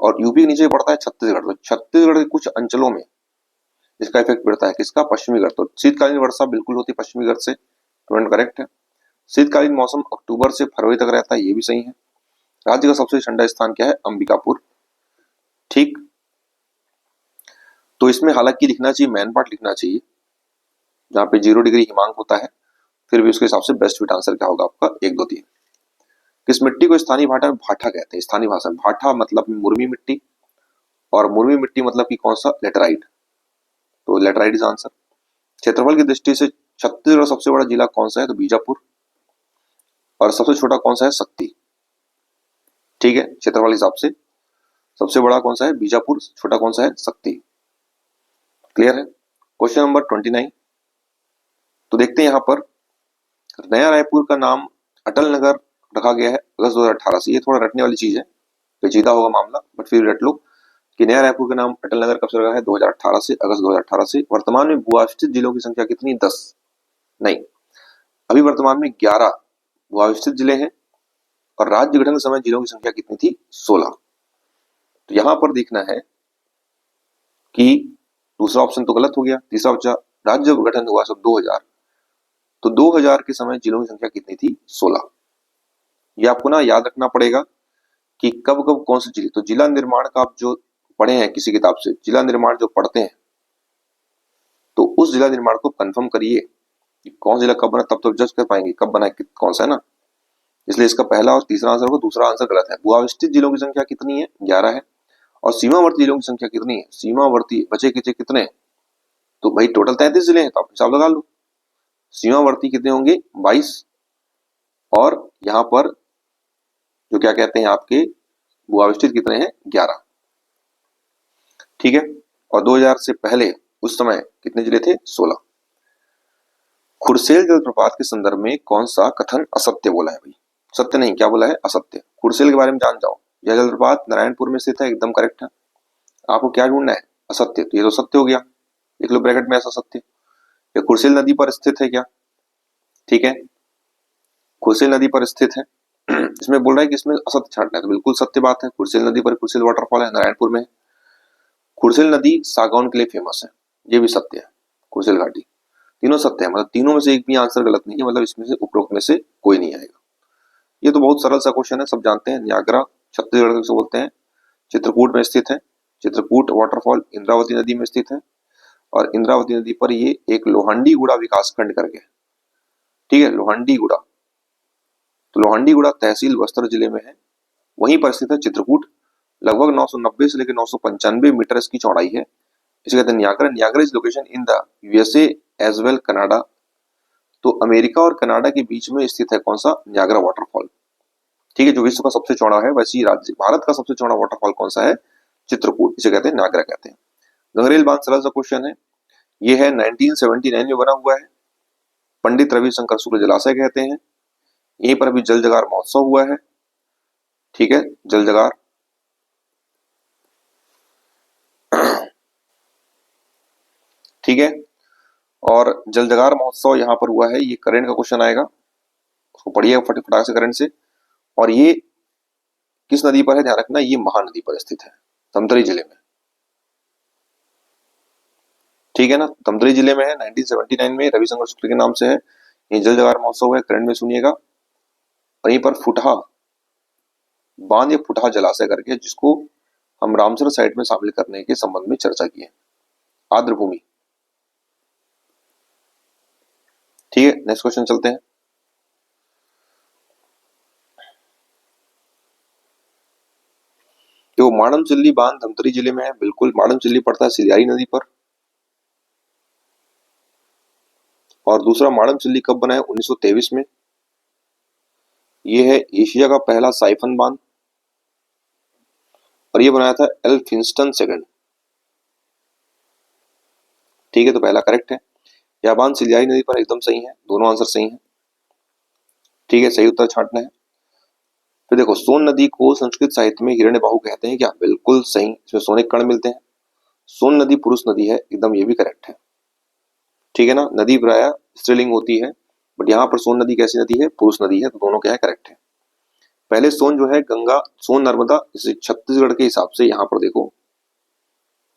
और यूपी के नीचे पड़ता है छत्तीसगढ़। तो छत्तीसगढ़ के कुछ अंचलों में इसका इफेक्ट पड़ता है, किसका? पश्चिमी घाट। तो शीतकालीन वर्षा बिल्कुल होती है पश्चिमी घाट से, पॉइंट करेक्ट है। शीतकालीन मौसम अक्टूबर से फरवरी तक रहता है, ये भी सही है। राज्य का सबसे ठंडा स्थान क्या है? अंबिकापुर। ठीक, तो इसमें हालांकि लिखना चाहिए, मैन पार्ट लिखना चाहिए जहाँ पे 0 डिग्री हिमांक होता है, फिर भी उसके हिसाब से बेस्ट फिट आंसर क्या होगा आपका? 1 2 3। किस मिट्टी को स्थानीय भाटा भाटा कहते हैं? स्थानीय भाषा में भाटा मतलब मुर्मी मिट्टी, और मुर्मी मिट्टी मतलब कि कौन सा? लेटराइट। तो लेटराइट इज आंसर। क्षेत्रफल की दृष्टि से छत्तीसगढ़ सबसे बड़ा जिला कौन सा है? तो बीजापुर। और सबसे छोटा कौन सा है? शक्ति। ठीक है, क्षेत्रफल हिसाब से सबसे बड़ा कौन सा है? बीजापुर। छोटा कौन सा है? शक्ति। क्लियर है? Question number 29। तो देखते हैं यहाँ पर, नया रायपुर का नाम अटल नगर रखा गया है अगस्त 2018 से। ये थोड़ा रटने वाली चीज है, पेचीदा होगा मामला, बट फिर रट लो कि नया रायपुर का नाम अटल नगर कब से लगा है? 2018 से, अगस्त 2018 से। वर्तमान में भूआवस्थित जिलों की संख्या कितनी? 10 नहीं, अभी वर्तमान में 11 भूआवस्थित जिले हैं, और राज्य गठन के समय जिलों की संख्या कितनी थी? 16। तो यहां पर देखना है कि दूसरा ऑप्शन तो गलत हो गया, तीसरा बचा। राज्य गठन हुआ सब 2000, तो 2000 के समय जिलों की संख्या कितनी थी? 16। ये आपको ना याद रखना पड़ेगा कि कब कब कौन से जिले। तो जिला निर्माण का आप जो पढ़े हैं किसी किताब से, जिला निर्माण जो पढ़ते हैं, तो उस जिला निर्माण को कंफर्म करिए कि कौन जिला कब बना, तब तो जज कर पाएंगे कब बना है कौन सा है ना। इसलिए इसका पहला और तीसरा आंसर होगा, दूसरा आंसर गलत है। भूआवस्थित जिलों की संख्या कितनी है? 11 है। और सीमावर्ती जिलों की संख्या कितनी है? सीमावर्ती बचे किचे कितने? तो भाई टोटल 33 जिले हैं, तो आप हिसाब लगा लो। सीमावर्ती कितने होंगे? 22। और यहाँ पर जो क्या कहते हैं आपके भूआवस्थित कितने हैं? 11। ठीक है, और 2000 से पहले उस समय कितने जिले थे? 16। खुरसेल जलप्रपात के संदर्भ में कौन सा कथन असत्य बोला है? भाई सत्य नहीं, क्या बोला है? असत्य। खुरसेल के बारे में जान जाओ। यह जलप्रपात नारायणपुर में स्थित है, एकदम करेक्ट है। आपको क्या ढूंढना है? असत्य। तो ये तो सत्य हो गया, लिख लो ब्रैकेट में ऐसा सत्य। ये खुरसेल नदी पर स्थित है क्या? ठीक है, खुरसेल नदी पर स्थित है। इसमें बोल रहा है कि इसमें असत्य छांटना है, तो बिल्कुल सत्य बात है। खुरसेल नदी पर खुरसेल वाटरफॉल है, नारायणपुर में है। खुरसेल नदी सागौन के लिए फेमस है, ये भी सत्य है। खुरसेल घाटी, तीनों सत्य है, मतलब तीनों में से एक भी आंसर गलत नहीं है, मतलब इसमें से उपरोक्त में से कोई नहीं आएगा। ये तो बहुत सरल सा क्वेश्चन है, सब जानते हैं। न्यागरा छत्तीसगढ़ से बोलते हैं, चित्रकूट में स्थित है। चित्रकूट वाटरफॉल इंद्रावती नदी में स्थित है, और इंद्रावती नदी पर ये एक लोहांडी गुड़ा विकास खंड करके, ठीक है, लोहांडी गुड़ा। तो लोहांडी गुड़ा तहसील बस्तर जिले में है, वहीं पर स्थित है चित्रकूट। लगभग 990 से लेकर 995 मीटर इसकी चौड़ाई है। इसे कहते हैं Niagara. Niagara is location in the USA as well Canada. तो अमेरिका और कनाडा के बीच में स्थित है कौन सा? Niagara waterfall. ठीक है, जो विश्व का सबसे चौड़ा है, वैसे ही राज्य भारत का सबसे चौड़ा वाटरफॉल कौन सा है? चित्रकूट। इसे कहते हैं न्यागरा कहते हैं। गंगरेल बांध सरल सा क्वेश्चन है, ये है 1979 में बना हुआ है। पंडित रविशंकर शुक्ल जलाशय कहते हैं। यहीं पर अभी जल जगार महोत्सव हुआ है। ठीक है, जल जगार। ठीक है, और जल जगार महोत्सव यहाँ पर हुआ है। ये करंट का क्वेश्चन आएगा, उसको पढ़िए फटाफट से करंट से। और ये किस नदी पर है? ध्यान रखना, ये महानदी पर स्थित है, धमतरी जिले में। ठीक है ना, धमतरी जिले में है। 1979 में रविशंकर शुक्ल के नाम से है। ये जल जगार महोत्सव है, करंट में सुनिएगा। और यहीं पर फुटहा बांध या फुटहा जलाशय करके, जिसको हम रामसर साइट में शामिल करने के संबंध में चर्चा की है, आर्द्र भूमि। ठीक है, नेक्स्ट क्वेश्चन चलते हैं। जो माडमचिल्ली बांध धमतरी जिले में है, बिल्कुल। माडमचिल्ली पड़ता है सिरियारी नदी पर। और दूसरा माडमचिल्ली कब बना है? 1923 में। ये है एशिया का पहला साइफन बांध, और ये बनाया था एल्फिंस्टन सेकंड। ठीक है, तो पहला करेक्ट है। यह बांध सिरियारी नदी पर, एकदम सही है, दोनों आंसर सही है। ठीक है, सही उत्तर छांटना है। फिर देखो, सोन नदी को संस्कृत साहित्य में हिरण्यबाहु कहते हैं क्या? बिल्कुल सही, इसमें सोने के कण मिलते हैं। सोन नदी पुरुष नदी है, एकदम ये भी करेक्ट है। ठीक है ना, नदी प्राय स्त्रीलिंग होती है, बट यहाँ पर सोन नदी कैसी नदी है? पुरुष नदी है, तो दोनों क्या है? करेक्ट है। पहले सोन जो है गंगा, सोन नर्मदा, जैसे छत्तीसगढ़ के हिसाब से यहाँ पर देखो,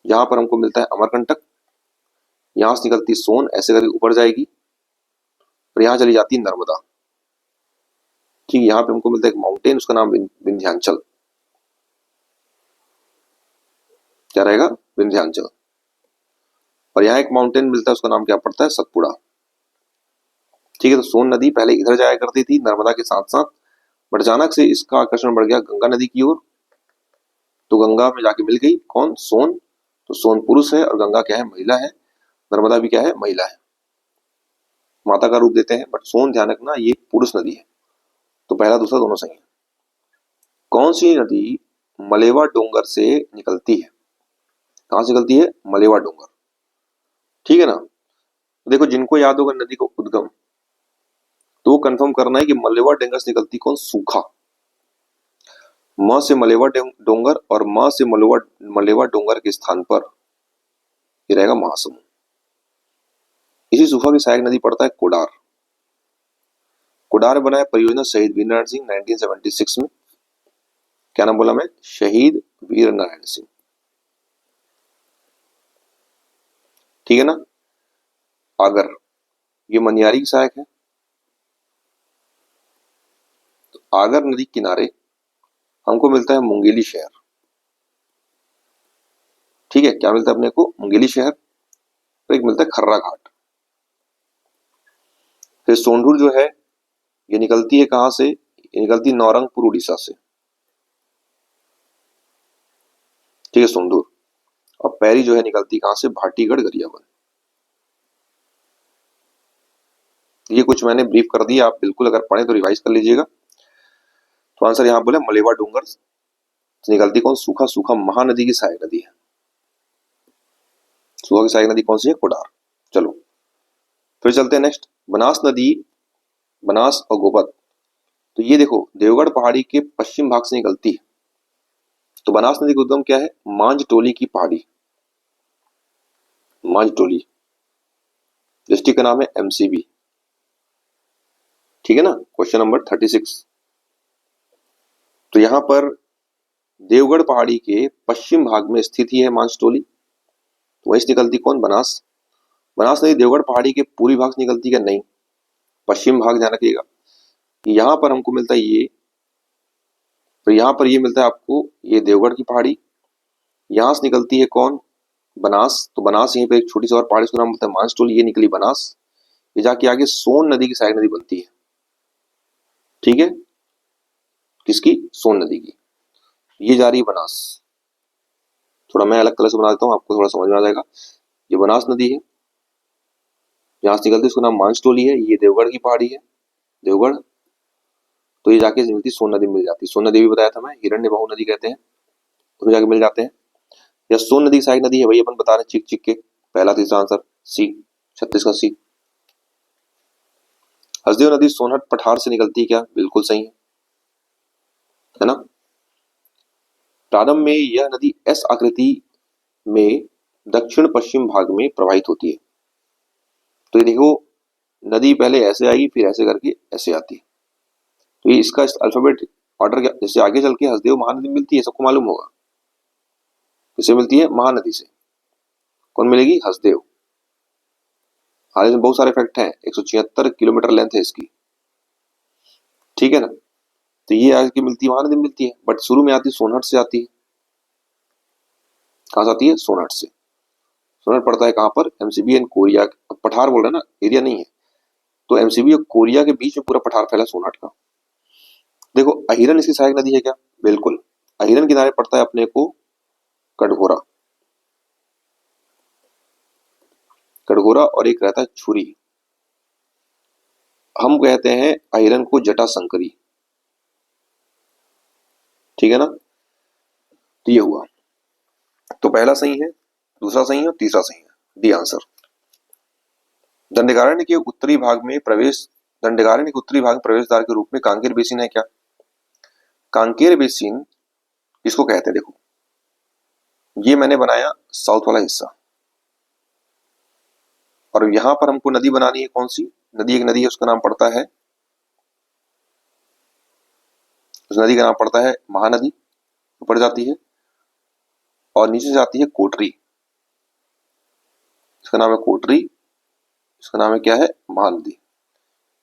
यहाँ पर हमको मिलता है अमरकंटक, यहाँ से निकलती सोन ऐसे करके ऊपर जाएगी और यहाँ चली जाती है नर्मदा। ठीक, यहाँ पे हमको मिलता है एक माउंटेन, उसका नाम विंध्याचल। क्या रहेगा? विंध्याचल। और यहाँ एक माउंटेन मिलता है, उसका नाम क्या पड़ता है? सतपुड़ा। ठीक है, तो सोन नदी पहले इधर जाया करती थी नर्मदा के साथ साथ, बट अचानक से इसका आकर्षण बढ़ गया गंगा नदी की ओर, तो गंगा में जाके मिल गई कौन? सोन। तो सोन पुरुष है और गंगा क्या है? महिला है। नर्मदा भी क्या है? महिला है, माता का रूप देते हैं, बट सोन ध्यान रखना ये पुरुष नदी है। तो पहला दूसरा दोनों सही है। कौन सी नदी मलेवा डोंगर से निकलती है? कहां से निकलती है? मलेवा डोंगर। ठीक है ना? देखो, जिनको याद होगा नदी को उद्गम, तो वो कंफर्म करना है कि मलेवा डोंगर से निकलती कौन? सूखा। म से मलेवा डोंगर और म से मलेवा डोंगर के स्थान पर ये रहेगा महासमुंद। इसी सूखा की सहायक नदी पड़ता है कोडार। कोडार बना है परियोजना शहीद वीर नारायण सिंह 1976 में। क्या नाम बोला मैं? शहीद वीर नारायण सिंह। ठीक है ना? आगर, ये मनियारी की सहायक है। तो आगर नदी किनारे हमको मिलता है मुंगेली शहर। ठीक है, क्या मिलता है अपने को? मुंगेली शहर। और एक मिलता है खर्रा घाट। फिर सोंढूर जो है ये निकलती है कहां से? ये निकलती है नौरंगपुर उड़ीसा से। ठीक है, सोंढूर। और पैरी जो है निकलती कहां से? भाटीगढ़ गरियाबंद। ये कुछ मैंने ब्रीफ कर दिया, आप बिल्कुल अगर पढ़े तो रिवाइज कर लीजिएगा। तो आंसर यहाँ बोले मलेवा डोंगर से निकलती कौन? सूखा। सूखा महानदी की सहायक नदी है। सूखा की सहायक नदी कौन सी है? कोडार। चलो फिर चलते हैं नेक्स्ट, बनास नदी। बनास और गोपत, तो ये देखो देवगढ़ पहाड़ी के पश्चिम भाग से निकलती है। तो बनास नदी का उद्गम क्या है? मांझ टोली की पहाड़ी। मांझ टोली डिस्ट्रिक्ट का नाम है एमसीबी। ठीक है ना? Question number 36। तो यहां पर देवगढ़ पहाड़ी के पश्चिम भाग में स्थित ही है मांझ टोली, तो वहीं से निकलती कौन? बनास। बनास नदी देवगढ़ पहाड़ी के पूर्वी भाग से निकलती क्या? नहीं, पश्चिम भाग। ध्यान रखिएगा, यहां पर हमको मिलता है ये, तो यहां पर ये मिलता है आपको ये देवगढ़ की पहाड़ी। यहां से निकलती है कौन? बनास। तो बनास यहीं पे एक छोटी सी और पहाड़ी, उसका नाम होता है मांझटोली, ये निकली बनास। ये जाके आगे सोन नदी की सहायक नदी बनती है। ठीक है, किसकी? सोन नदी की। ये जा रही है बनास। थोड़ा मैं अलग कलर से बना देता हूँ, आपको थोड़ा समझ में आ जाएगा। ये बनास नदी है, यहाँ से निकलती है, उसका नाम मांझटोली है। ये देवगढ़ की पहाड़ी है, देवगढ़। तो ये जाके मिलती सोन नदी में मिल जाती है। सोन नदी भी बताया था मैं, हिरण्यबाहु नदी कहते हैं, उसमें जाके मिल जाते हैं। या सोन नदी की सहायक नदी है, वही अपन बता रहे हैं, चिक चिक के। पहला तीसरा आंसर सी, 36 का सी। हसदेव नदी सोनहट पठार से निकलती है क्या? बिल्कुल सही है ना? प्रारंभ में यह नदी एस आकृति में दक्षिण पश्चिम भाग में प्रवाहित होती है। तो ये देखो, नदी पहले ऐसे आएगी, फिर ऐसे करके ऐसे आती है। तो ये इसका अल्फाबेट ऑर्डर जैसे आगे चल के हसदेव महानदी मिलती है, सबको मालूम होगा। किसे मिलती है? महानदी से। कौन मिलेगी? हसदेव। हाल में बहुत सारे फैक्ट हैं, 176 किलोमीटर लेंथ है इसकी। ठीक है ना? तो ये आगे मिलती है, महानदी मिलती है, बट शुरू में आती है सोनहट से आती है। कहां से आती है? सोनहट से। सोनहट पड़ता है कहां पर? MCB and Korea. पठार बोल रहे हैं ना, एरिया नहीं है। तो एमसीबी और कोरिया के बीच में पूरा पठार फैला सोनहट का। देखो, अहिरन इसकी सहायक नदी है क्या? बिल्कुल। अहिरन किनारे पड़ता है अपने को कटघोरा। कटघोरा और एक रहता है छुरी। हम कहते हैं अहिरन को जटा संकरी। ठीक है ना? तो ये हुआ। तो पहला सही है, दूसरा सही है और तीसरा सही है, डी आंसर। दंडकारण्य के उत्तरी भाग में प्रवेश, दंडकारण्य के उत्तरी भाग में प्रवेश द्वार के रूप में कांकेर बेसिन है क्या? कांकेर बेसिन किसको कहते हैं? देखो, ये मैंने बनाया साउथ वाला हिस्सा, और यहां पर हमको नदी बनानी है। कौन सी नदी? एक नदी है, उसका नाम पड़ता है, उस नदी का नाम पड़ता है महानदी, ऊपर जाती है, और नीचे जाती है कोटरी, इसका नाम है कोटरी, इसका नाम है क्या है, महानदी।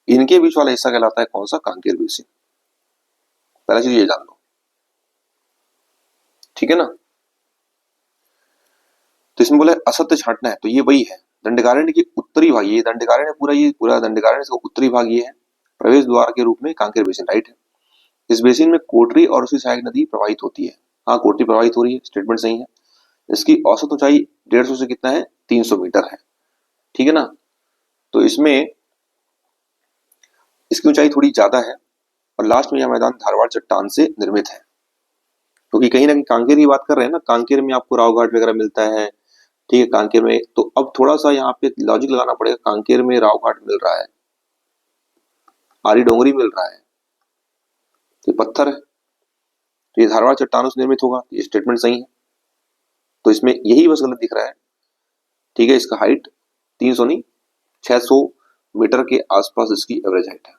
इनके बीच वाला हिस्सा कहलाता है कौन सा, कांकेर बेसिन। पहला चीज ये जान लो, ठीक है ना। तो इसमें बोला असत्य छांटना है, तो ये वही है दंडकारण्य की उत्तरी भाग, ये दंडकारण्य पूरा, ये पूरा दंडकारण्य, इसका उत्तरी भाग ये है, प्रवेश द्वार के रूप में कांकेर बेसिन राइट है। इस बेसिन में कोटरी और उसकी सहायक नदी प्रवाहित होती है। हाँ, कोटरी प्रवाहित हो रही है, स्टेटमेंट सही है। इसकी औसत ऊंचाई 150 से कितना है, 300 मीटर है, ठीक है ना। तो इसमें इसकी ऊंचाई थोड़ी ज्यादा है, और लास्ट में यह मैदान धारवाड़ चट्टान से निर्मित है, क्योंकि कहीं ना कहीं कांकेर की बात कर रहे हैं ना, कांकेर में आपको राव घाट वगैरह मिलता है, ठीक है, कांकेर में। तो अब थोड़ा सा यहाँ पे लॉजिक लगाना पड़ेगा, कांकेर में राव घाट मिल रहा है, आरी डोंगरी मिल रहा है, ये पत्थर है, तो ये धारवाड़ चट्टानों से निर्मित होगा, ये स्टेटमेंट सही है। तो इसमें यही बस गलत दिख रहा है, ठीक है। इसका हाइट 300 नहीं, 600 मीटर के आसपास इसकी एवरेज हाइट है।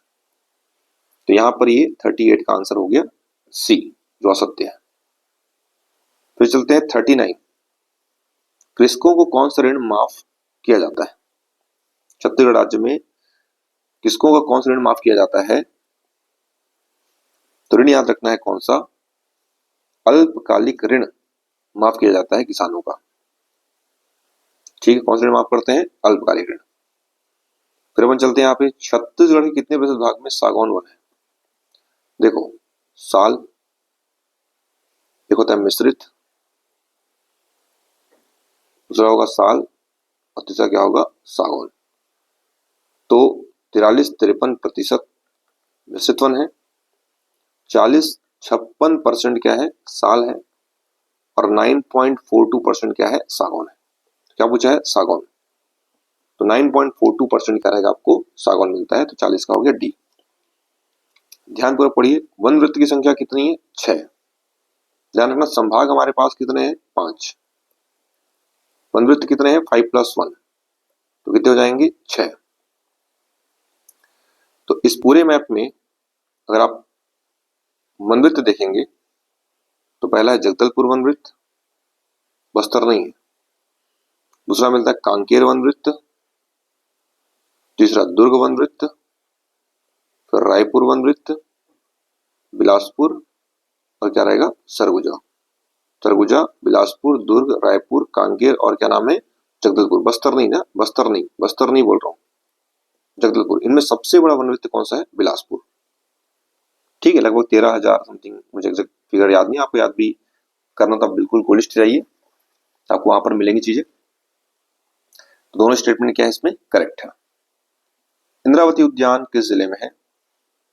तो यहां पर ये 38 का आंसर हो गया सी, जो असत्य है। फिर चलते हैं 39, कृषकों को कौन सा ऋण माफ किया जाता है। छत्तीसगढ़ राज्य में किसकों का कौन सा ऋण माफ किया जाता है, तो ऋण याद रखना है कौन सा, अल्पकालिक ऋण माफ किया जाता है किसानों का, ठीक है। कौन सा ऋण माफ करते हैं, अल्पकालिक ऋण। फिर अपन चलते हैं यहाँ पे, छत्तीसगढ़ के कितने प्रतिशत भाग में सागौन वन है। देखो, साल, एक होता है मिश्रित, दूसरा होगा साल, और तीसरा क्या होगा, सागौन। तो 43-53% मिश्रित वन है, 40-56% क्या है, साल है, और 9.42% क्या है, सागौन है। क्या पूछा है, सागौन। तो 9.42% क्या रहेगा, आपको सागौन मिलता है, तो 40 का हो गया डी। ध्यान पूर्वक पढ़िए, वन वृत्त की संख्या कितनी है, 6। ध्यान रखना, संभाग हमारे पास कितने हैं, 5। वन वृत्त कितने हैं, 5+1, तो कितने हो जाएंगे, 6। तो इस पूरे मैप में अगर आप वन वृत्त देखेंगे, तो पहला है जगदलपुर वन वृत्त, बस्तर नहीं है। दूसरा मिलता है कांकेर वन वृत्त, तीसरा दुर्ग वन वृत्त, फिर रायपुर वन वृत्त, बिलासपुर, और क्या रहेगा, सरगुजा। सरगुजा, बिलासपुर, दुर्ग, रायपुर, कांकेर, और क्या नाम है, जगदलपुर। बस्तर नहीं ना, बस्तर नहीं, बस्तर नहीं बोल रहा हूँ, जगदलपुर। इनमें सबसे बड़ा वन वृत्त कौन सा है, बिलासपुर, ठीक है। लगभग 13,000 समथिंग, मुझे एग्जैक्ट फिगर याद नहीं, आपको याद भी करना तो बिल्कुल कोलिस्ट चाहिए, आपको वहां पर मिलेंगी चीजें। तो दोनों स्टेटमेंट क्या है इसमें, करेक्ट है। इंद्रावती उद्यान किस जिले में है,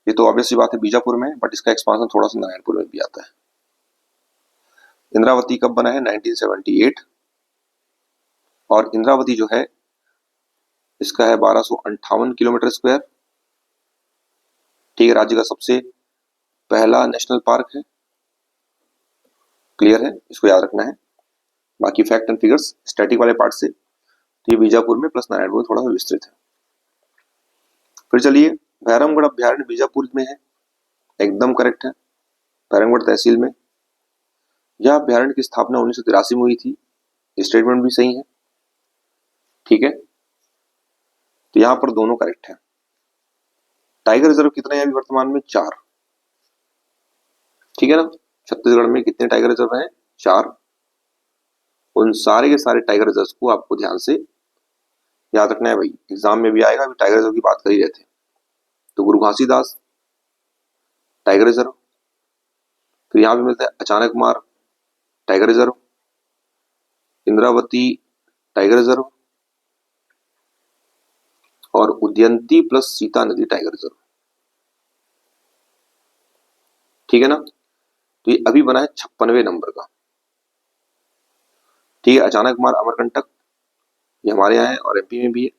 ये तो ऑब्वियस सी बात है, बीजापुर में, बट इसका एक्सपांशन थोड़ा सा नारायणपुर में भी आता है। इंद्रावती कब बना है, 1978, और इंद्रावती जो है इसका है 1258 किलोमीटर स्क्वायर, ठीक है। राज्य का सबसे पहला नेशनल पार्क है, क्लियर है, इसको याद रखना है। बाकी फैक्ट एंड फिगर्स स्टैटिक वाले पार्ट से, तो ये बीजापुर में प्लस नारायणपुर में थोड़ा सा विस्तृत है। फिर चलिए, भैरमगढ़ अभ्यारण्य बीजापुर में है, एकदम करेक्ट है, भैरमगढ़ तहसील में। यह अभ्यारण्य की स्थापना 1983 में हुई थी, स्टेटमेंट भी सही है, ठीक है। तो यहां पर दोनों करेक्ट है। टाइगर रिजर्व कितने हैं अभी वर्तमान में, 4, ठीक है ना। छत्तीसगढ़ में कितने टाइगर रिजर्व हैं, 4। उन सारे के सारे टाइगर रिजर्व को आपको ध्यान से याद रखना है भाई, एग्जाम में भी आएगा, अभी टाइगर रिजर्व की बात कर ही रहे थे। तो गुरु घासीदास टाइगर रिजर्व, फिर यहाँ पे मिलता है अचानक मार tiger reserve, Indravati tiger reserve, और उदयंती प्लस सीता नदी टाइगर रिजर्व, ठीक है ना। तो ये अभी बना है 56वें नंबर का, ठीक है। अचानक मार अमरकंटक ये हमारे यहाँ है, और एमपी में भी है,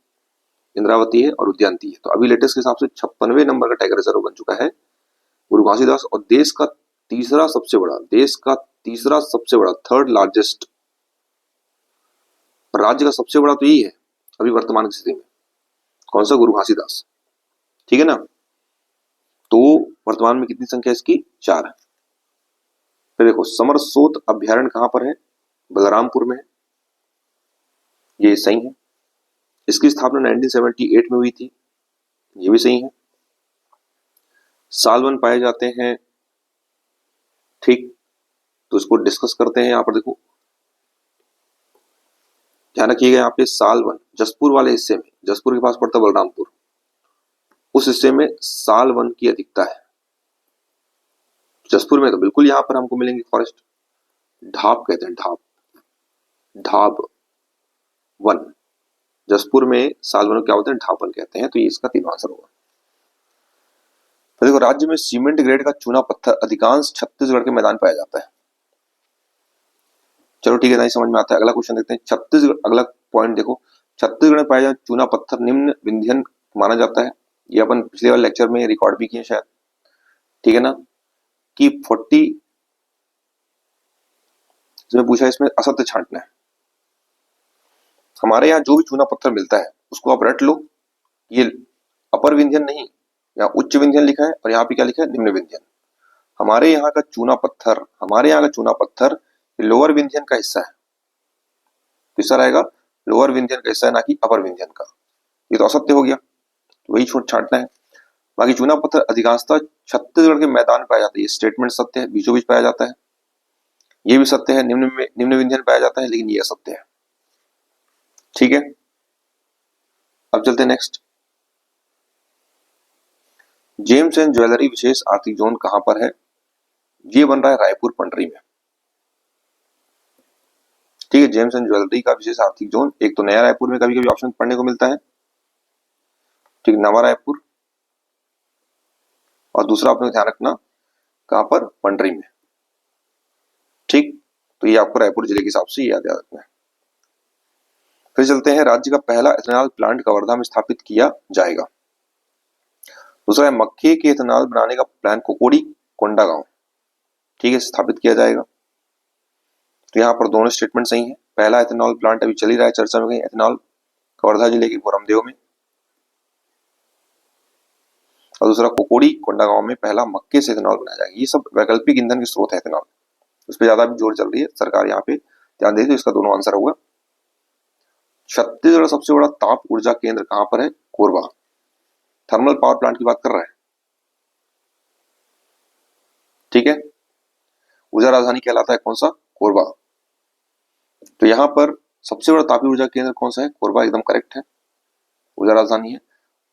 इंद्रावती है और उद्यांती है। तो अभी लेटेस्ट के हिसाब से 56वें नंबर का टाइगर रिजर्व बन चुका है गुरु घासीदास, और देश का तीसरा सबसे बड़ा, देश का तीसरा सबसे बड़ा, थर्ड लार्जेस्ट, राज्य का सबसे बड़ा तो यही है अभी वर्तमान की स्थिति में, कौन सा, गुरु घासीदास, ठीक है ना। तो वर्तमान में कितनी संख्या इसकी? 4 है। फिर देखो समरसोत अभ्यारण्य कहाँ पर है? बलरामपुर में है, ये सही है। इसकी स्थापना 1978 में हुई थी, ये भी सही है। सालवन पाए जाते हैं, ठीक, तो इसको डिस्कस करते हैं। यहाँ पर देखो ध्यान रखिएगा, यहाँ पे सालवन जसपुर वाले हिस्से में, जसपुर के पास पड़ता है बलरामपुर, उस हिस्से में सालवन की अधिकता है। जसपुर में तो बिल्कुल यहाँ पर हमको मिलेंगे फॉरेस्ट, ढाब कहते हैं, ढाब, ढाब वन। जसपुर में सालवन क्या होते हैं? ढाब वन कहते हैं। तो ये इसका तीन आंसर होगा। तो देखो राज्य में सीमेंट ग्रेड का चूना पत्थर अधिकांश छत्तीसगढ़ के मैदान पाया जाता है। चलो ठीक है, नहीं समझ में आता है। अगला क्वेश्चन देखते हैं। छत्तीसगढ़, अगला पॉइंट देखो, छत्तीसगढ़ में पाया जाए चूना पत्थर निम्न विंध्यन माना जाता है। ये अपन पिछले वाले लेक्चर में रिकॉर्ड भी किए शायद, ठीक है ना, कि 40 इसमें पूछा, इसमें असत्य छांटना है। हमारे यहाँ जो भी चूना पत्थर मिलता है उसको आप रट लो, ये अपर विंध्यन नहीं, यहाँ उच्च विंध्यन लिखा है और यहाँ पे क्या लिखा है? निम्न विंध्यन। हमारे यहाँ का चूना पत्थर, हमारे यहाँ का चूना पत्थर लोअर विंध्यन का हिस्सा है, किसका रहेगा? लोअर विंध्यन का हिस्सा है, ना कि अपर विंध्यन का। ये तो असत्य हो गया, तो वही छोड़ छांटना है। बाकी चूना पत्थर अधिकांशतः छत्तीसगढ़ के मैदान में पाया जाता है, ये स्टेटमेंट सत्य है, बीचों बीच पाया जाता है। ये भी सत्य है, निम्न विंध्यन पाया जाता है, लेकिन ये असत्य है। ठीक है, अब चलते हैं नेक्स्ट। जेम्स एंड ज्वेलरी विशेष आर्थिक जोन कहां पर है? ये बन रहा है रायपुर पंडरी में। ठीक है, जेम्स एंड ज्वेलरी का विशेष आर्थिक जोन, एक तो नया रायपुर में कभी कभी ऑप्शन पढ़ने को मिलता है, ठीक, नवा रायपुर, और दूसरा अपने ध्यान रखना कहां पर? पंडरी में। ठीक, तो ये आपको रायपुर जिले के हिसाब से याद रखना है। फिर चलते हैं, राज्य का पहला एथेनॉल प्लांट कवर्धा में स्थापित किया जाएगा। दूसरा है मक्के के एथेनॉल बनाने का प्लान कोकोड़ी कोंडागांव, ठीक है, स्थापित किया जाएगा। तो यहाँ पर दोनों स्टेटमेंट सही है। पहला एथेनॉल प्लांट अभी चल ही रहा है चर्चा में, कहीं एथेनॉल कवर्धा जिले के गोरमदेव में, और दूसरा कोकोड़ी कोंडागांव में पहला मक्के से एथेनॉल बनाया जाएगा। ये सब वैकल्पिक ईंधन के स्रोत है एथेनॉल, उस पर ज्यादा भी जोर चल रही है सरकार, यहाँ पे ध्यान दे, तो इसका दोनों आंसर होगा। छत्तीसगढ़ सबसे बड़ा ताप ऊर्जा केंद्र कहां पर है? कोरबा। थर्मल पावर प्लांट की बात कर रहा है, ठीक है। ऊर्जा राजधानी कहलाता है कौन सा? कोरबा। तो यहाँ पर सबसे बड़ा तापी ऊर्जा केंद्र कौन सा है? कोरबा, एकदम करेक्ट है, ऊर्जा राजधानी है।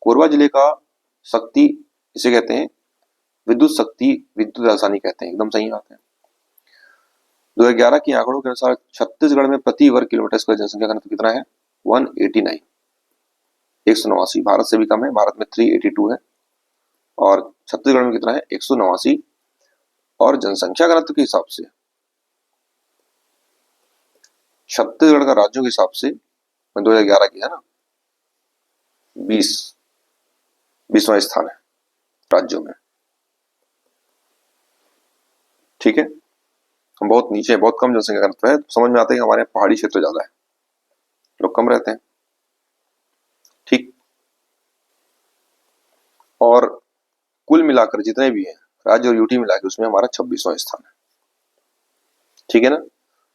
कोरबा जिले का शक्ति, इसे कहते हैं विद्युत शक्ति, विद्युत राजधानी कहते हैं, एकदम सही बात है। 2011 के आंकड़ों के अनुसार छत्तीसगढ़ में प्रति वर्ग किलोमीटर स्क्वायर जनसंख्या घनत्व कितना है? 189, 189। भारत से भी कम है, भारत में 382 है, और छत्तीसगढ़ में कितना है? 189। और जनसंख्या घनत्व के हिसाब से छत्तीसगढ़ का राज्यों के हिसाब से 2011 की है ना, 20वां स्थान है राज्यों में, ठीक है। हम बहुत नीचे, बहुत कम जनसंख्या घनत्व है, तो समझ में आता है कि हमारे यहाँ पहाड़ी क्षेत्र ज्यादा है, लोग कम रहते हैं, ठीक। और कुल मिलाकर जितने भी हैं राज्य और यूटी मिलाकर, उसमें हमारा 26वां स्थान है, ठीक है ना।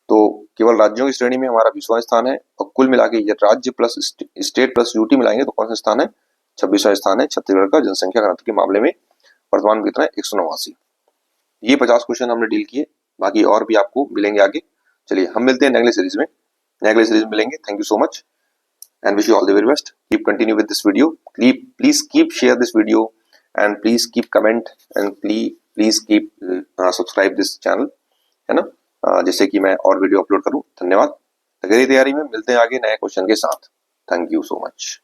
तो केवल राज्यों की श्रेणी में हमारा 20वां स्थान है, और कुल मिला के राज्य प्लस स्टेट प्लस यूटी मिलाएंगे तो कौन सा स्थान है? 26वां स्थान है छत्तीसगढ़ का जनसंख्या घनत्व के मामले में। वर्तमान में कितना है? 189। ये 50 क्वेश्चन हमने डील किए, बाकी और भी आपको मिलेंगे आगे। चलिए हम मिलते हैं अगले सीरीज में, अगले सीरीज में मिलेंगे। Thank you so much and wish you all the very best. Keep continue with this video. Please keep share this video and please keep comment and please keep subscribe this channel, है ना, जिससे कि मैं और video upload करूं। धन्यवाद। अगली तैयारी में मिलते हैं आगे नए क्वेश्चन के साथ। Thank you so much.